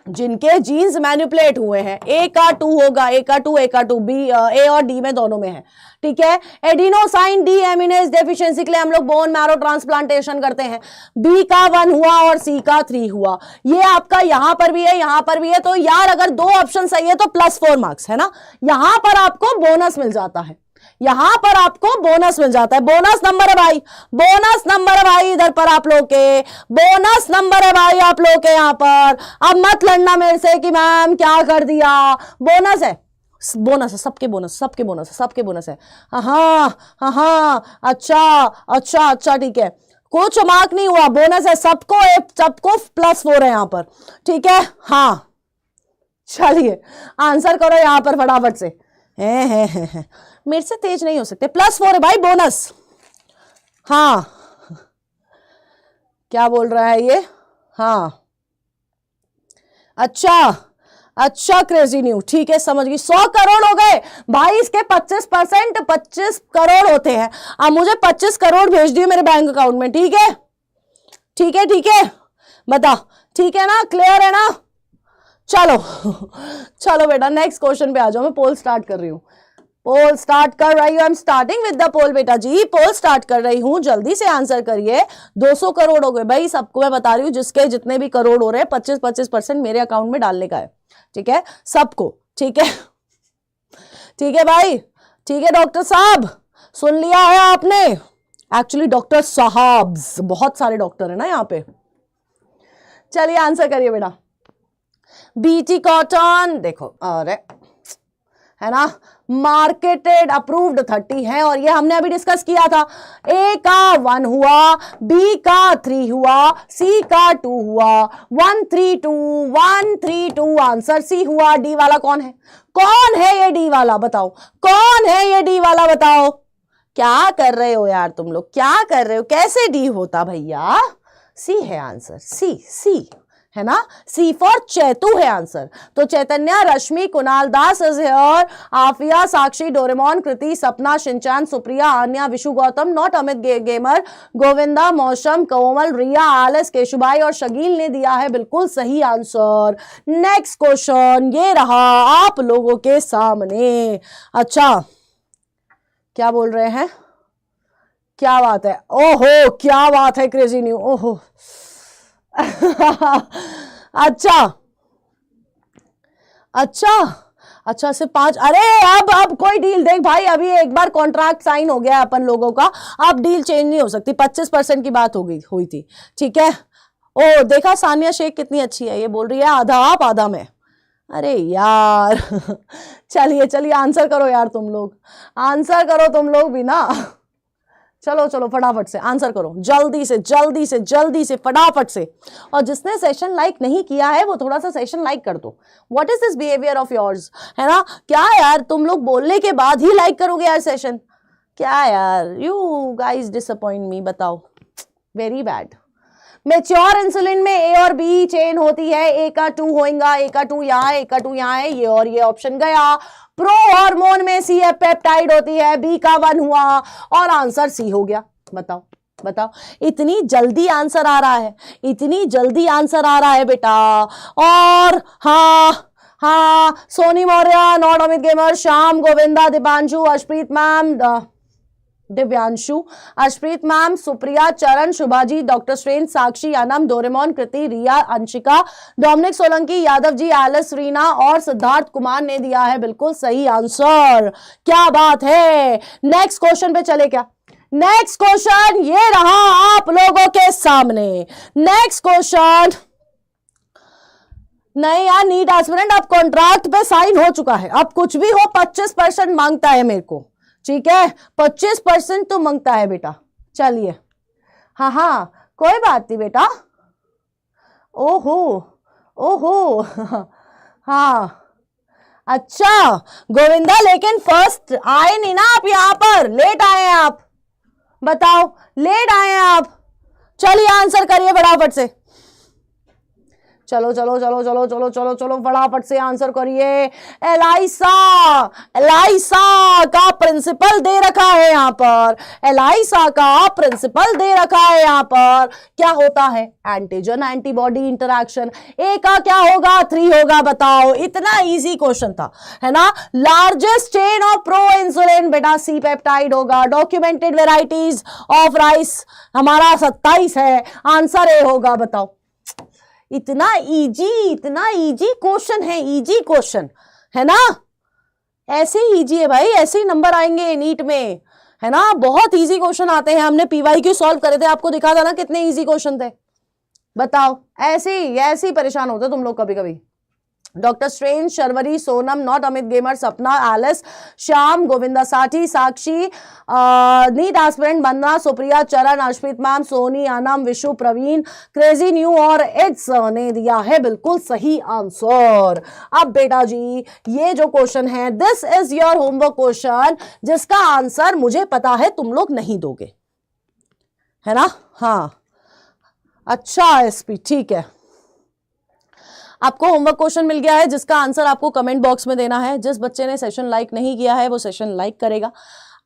जिनके जीन्स मैनिपुलेट हुए हैं, ए का 2 होगा, ए का 2 बी, ए और डी में दोनों में है, ठीक है। एडिनोसाइन डी एमिनेज डेफिशिएंसी के लिए हम लोग बोन मैरो ट्रांसप्लांटेशन करते हैं। बी का 1 हुआ और सी का 3 हुआ, ये आपका यहां पर भी है, यहां पर भी है, तो यार अगर 2 ऑप्शन सही है तो +4 मार्क्स है ना। यहां पर आपको बोनस मिल जाता है, यहां पर आपको बोनस मिल जाता है, बोनस नंबर है भाई, बोनस नंबर है भाई, इधर पर आप लोग के बोनस नंबर है भाई, आप लोग के यहां पर। अब मत लड़ना मेरे से कि मैम क्या कर दिया, बोनस है, बोनस है, सबके बोनस, सबके बोनस है, सबके बोनस है। हाँ अच्छा अच्छा अच्छा ठीक है, कुछ मार्क नहीं हुआ, बोनस है सबको, सबको +4 है यहां पर, ठीक है। हाँ चलिए आंसर करो यहां पर फटाफट से, है मेरे से तेज नहीं हो सकते, +4 है भाई बोनस। हाँ क्या बोल रहा है ये? हाँ अच्छा अच्छा क्रेजी न्यू, ठीक है समझ गई। 100 करोड़ हो गए भाई, इसके 25% 25 करोड़ होते हैं। अब मुझे 25 करोड़ भेज दिए मेरे बैंक अकाउंट में, ठीक है ठीक है ठीक है, बता ठीक है ना, क्लियर है ना। चलो चलो बेटा नेक्स्ट क्वेश्चन पे आ जाओ, मैं पोल स्टार्ट कर रही हूँ, पोल स्टार्ट कर रही हूँ, I am starting with the poll बेटा जी, पोल स्टार्ट कर रही हूँ, जल्दी से आंसर करिए। 200 करोड़ हो गए भाई, सबको मैं बता रही हूँ, जिसके जितने भी करोड़ हो रहे हैं 25% मेरे अकाउंट में डालने का है, ठीक है सबको, ठीक है ठीक है भाई, ठीक है डॉक्टर साहब, सुन लिया है आपने। एक्चुअली डॉक्टर साहब बहुत सारे डॉक्टर है ना यहाँ पे। चलिए आंसर करिए बेटा। बीटी कॉटन देखो, अरे है ना, मार्केटेड अप्रूव्ड 30 है, और ये हमने अभी डिस्कस किया था। ए का 1 हुआ, बी का 3 हुआ, सी का 2 हुआ, 132 आंसर सी हुआ। डी वाला कौन है, कौन है ये डी वाला बताओ, कौन है ये डी वाला बताओ। क्या कर रहे हो यार तुम लोग, क्या कर रहे हो, कैसे डी होता भैया? सी है आंसर, सी है ना, सी फॉर चैतू है आंसर। तो Chaitanya, Rashmi, Kunal Das is here, Afiya, Sakshi, Doraemon, Kriti, Sapna, Shinchan, Supriya, Anya, Vishu Gautam, not Amit gamer, Govinda, Mausam, Komal, रिया, आलिस, केशुभाई और शकील ने दिया है बिल्कुल सही आंसर। नेक्स्ट क्वेश्चन ये रहा आप लोगों के सामने। अच्छा क्या बोल रहे हैं, क्या बात है, ओहो क्या बात है, क्रेजी न्यू, ओहो अच्छा अच्छा अच्छा सिर्फ 5, अरे अब कोई डील देख भाई, अभी एक बार कॉन्ट्रैक्ट साइन हो गया अपन लोगों का, अब डील चेंज नहीं हो सकती। 25% की बात हुई थी, ठीक है। ओ देखा सानिया शेख कितनी अच्छी है, ये बोल रही है आधा आप आधा मैं, अरे यार चलिए चलिए आंसर करो यार तुम लोग, आंसर करो तुम लोग भी ना, चलो चलो फटाफट से आंसर करो, जल्दी से जल्दी से जल्दी से फटाफट से। और जिसने सेशन लाइक नहीं किया है वो थोड़ा सा सेशन लाइक कर दो। What is this behaviour of yours, है ना, क्या यार तुम लोग बोलने के बाद ही लाइक करोगे यार सेशन, क्या यार, यू गाइज डिसअपॉइंट मी, बताओ, वेरी बैड। मेच्योर इंसुलिन में ए और बी चेन होती है, ए का 2 होगा, ए का 2 यहाँ है, ए का 2 यहाँ है, ये और ये ऑप्शन गया। प्रो हार्मोन में सी एफ पेप्टाइड होती है, बी का 1 हुआ और आंसर सी हो गया। बताओ बताओ, इतनी जल्दी आंसर आ रहा है, इतनी जल्दी आंसर आ रहा है बेटा। और हाँ Soni Maurya, not Amit gamer, Shyam, Govinda, Deepanshu, Arshpreet ma'am, Divyanshu, Arshpreet ma'am, Supriya, Charan, Shubhaji, Doctor Strange, Sakshi, Anam, Doraemon, Kriti, Riya, Anshika, Dominic Solanki, Yadav ji, Alice, Reena और सिद्धार्थ कुमार ने दिया है बिल्कुल सही आंसर। क्या बात है। नेक्स्ट क्वेश्चन पे चले क्या? नेक्स्ट क्वेश्चन ये रहा आप लोगों के सामने। नेक्स्ट क्वेश्चन, नहीं यार नीट एस्पिरेंट, अब कॉन्ट्रैक्ट पे साइन हो चुका है, अब कुछ भी हो 25% मांगता है मेरे को, ठीक है 25% तो मांगता है बेटा। चलिए हाँ हाँ कोई बात नहीं बेटा। ओहो ओहो हाँ अच्छा गोविंदा, लेकिन फर्स्ट आए नहीं ना आप, यहां पर लेट आए हैं आप, बताओ लेट आए हैं आप। चलिए आंसर करिए फटाफट से, चलो चलो चलो चलो चलो चलो चलो फटाफट से आंसर करिए। एलाइसा, एलाइसा का प्रिंसिपल दे रखा है यहां पर, एलाइसा का प्रिंसिपल दे रखा है यहां पर। क्या होता है? Antigen antibody interaction. ए का क्या होगा? 3 होगा, बताओ। इतना इजी क्वेश्चन था, है ना। Largest chain of pro insulin बेटा सी पेप्टाइड होगा। डॉक्यूमेंटेड वेराइटीज ऑफ राइस हमारा 27 है, आंसर ए होगा, बताओ। इतना इजी क्वेश्चन है, इजी क्वेश्चन है ना, ऐसे ही इजी है भाई, ऐसे ही नंबर आएंगे नीट में, है ना। बहुत इजी क्वेश्चन आते हैं, हमने पीवाईक्यू सॉल्व करे थे, आपको दिखा था ना कितने इजी क्वेश्चन थे, बताओ। ऐसे ही परेशान होते तुम लोग कभी कभी। Doctor Strange, Sharvari, Sonam, not Amit gamer, Sapna, Alice, Shyam, Govinda साठी, Sakshi, NEET aspirant, Bandana, Supriya, Charan, Arshpreet ma'am, Soni, Anam, Vishu, Praveen, crazy new और इट्स ने दिया है बिल्कुल सही आंसर। अब बेटा जी ये जो क्वेश्चन है, this is your homework question, जिसका आंसर मुझे पता है तुम लोग नहीं दोगे, है ना। हाँ अच्छा एसपी, ठीक है, आपको होमवर्क क्वेश्चन मिल गया है जिसका आंसर आपको कमेंट बॉक्स में देना है। जिस बच्चे ने सेशन लाइक नहीं किया है वो सेशन लाइक करेगा।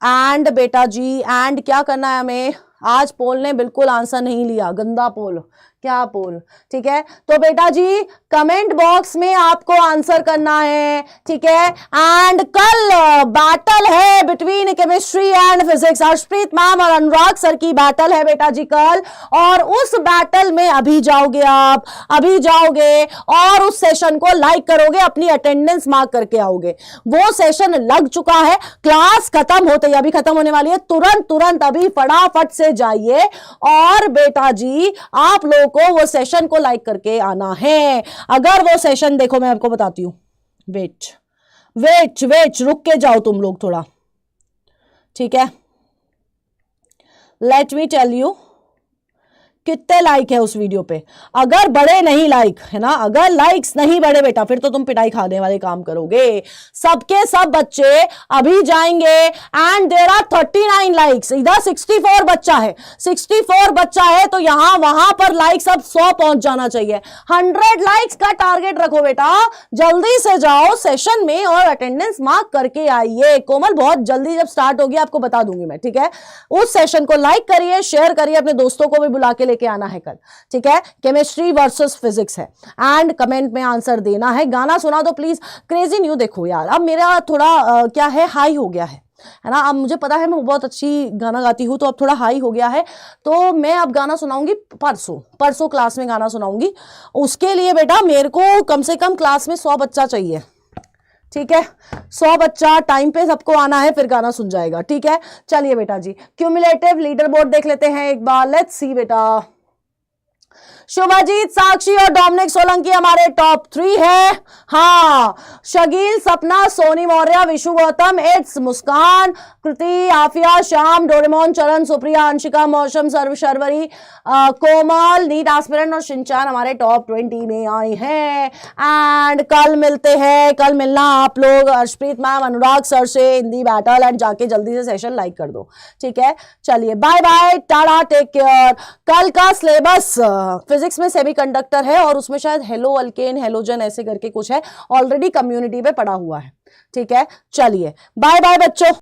एंड बेटा जी एंड क्या करना है हमें, आज पोल ने बिल्कुल आंसर नहीं लिया, गंदा पोल, क्या पोल, ठीक है। तो बेटा जी कमेंट बॉक्स में आपको आंसर करना है, ठीक है। एंड कल बैटल है between chemistry and physics, Arshpreet ma'am और अनुराग सर की बैटल है बेटा जी कल, और उस बैटल में अभी जाओगे आप, अभी जाओगे और उस सेशन को लाइक करोगे, अपनी अटेंडेंस मार्क करके आओगे। वो सेशन लग चुका है, क्लास खत्म होते ही, अभी खत्म होने वाली है, तुरंत अभी फटाफट से जाइए और बेटा जी आप लोग को वो सेशन को लाइक करके आना है। अगर वो सेशन देखो मैं आपको बताती हूं, वेट रुक के जाओ तुम लोग थोड़ा, ठीक है। लेट मी टेल यू कितने लाइक है उस वीडियो पे। अगर बड़े नहीं लाइक, है ना, अगर लाइक्स नहीं बढ़े बेटा फिर तो तुम पिटाई खाने वाले काम करोगे। सबके सब बच्चे अभी जाएंगे एंड देयर आर 39 लाइक्स, इधर 64 बच्चा है, 64 बच्चा है, तो यहां वहां पर लाइक्स अब 100 पहुंच जाना चाहिए। 100 लाइक्स का टारगेट रखो बेटा, जल्दी से जाओ सेशन में और अटेंडेंस मार्क करके आइए। कोमल बहुत जल्दी जब स्टार्ट होगी आपको बता दूंगी मैं, ठीक है। उस सेशन को लाइक करिए, शेयर करिए, अपने दोस्तों को भी बुला के के आना है कल, ठीक है। केमिस्ट्री वर्सेस फिजिक्स है एंड कमेंट में आंसर देना है। गाना सुना दो प्लीज। क्रेजी न्यू देखो यार, अब मेरा थोड़ा क्या है, हाई हो गया है ना। अब मुझे पता है मैं बहुत अच्छी गाना गाती हूँ, तो अब थोड़ा हाई हो गया है, तो मैं अब गाना सुनाऊंगी परसों क्लास में गाना सुनाऊंगी। उसके लिए बेटा मेरे को कम से कम क्लास में 100 बच्चा चाहिए, ठीक है। 100 बच्चा टाइम पे सबको आना है, फिर गाना सुन जाएगा, ठीक है। चलिए बेटा जी क्यूमुलेटिव लीडर बोर्ड देख लेते हैं एक बार, लेट्स सी बेटा। शुभजीत, साक्षी और डोमिनिक सोलंकी हमारे टॉप 3 है। हाँ, Shakeel, Sapna, Soni Maurya, Vishu Gautam, its, Muskan, Kriti, Afiya, Shyam, Doraemon, Charan, Supriya, Anshika, Mausam, Sharvari, Komal, NEET aspirant और शिनचान हमारे टॉप 20 में आए हैं। एंड कल मिलते हैं, कल मिलना आप लोग अर्शप्रीत मैम, अनुराग सर से हिंदी बैटल, एंड जाके जल्दी से सेशन लाइक कर दो, ठीक है। चलिए bye bye, tata, take care. कल का सिलेबस फिजिक्स में सेमीकंडक्टर है और उसमें शायद हेलो अल्केन, हेलोजन ऐसे करके कुछ है, ऑलरेडी कम्युनिटी पे पड़ा हुआ है, ठीक है। चलिए बाय बाय बच्चों।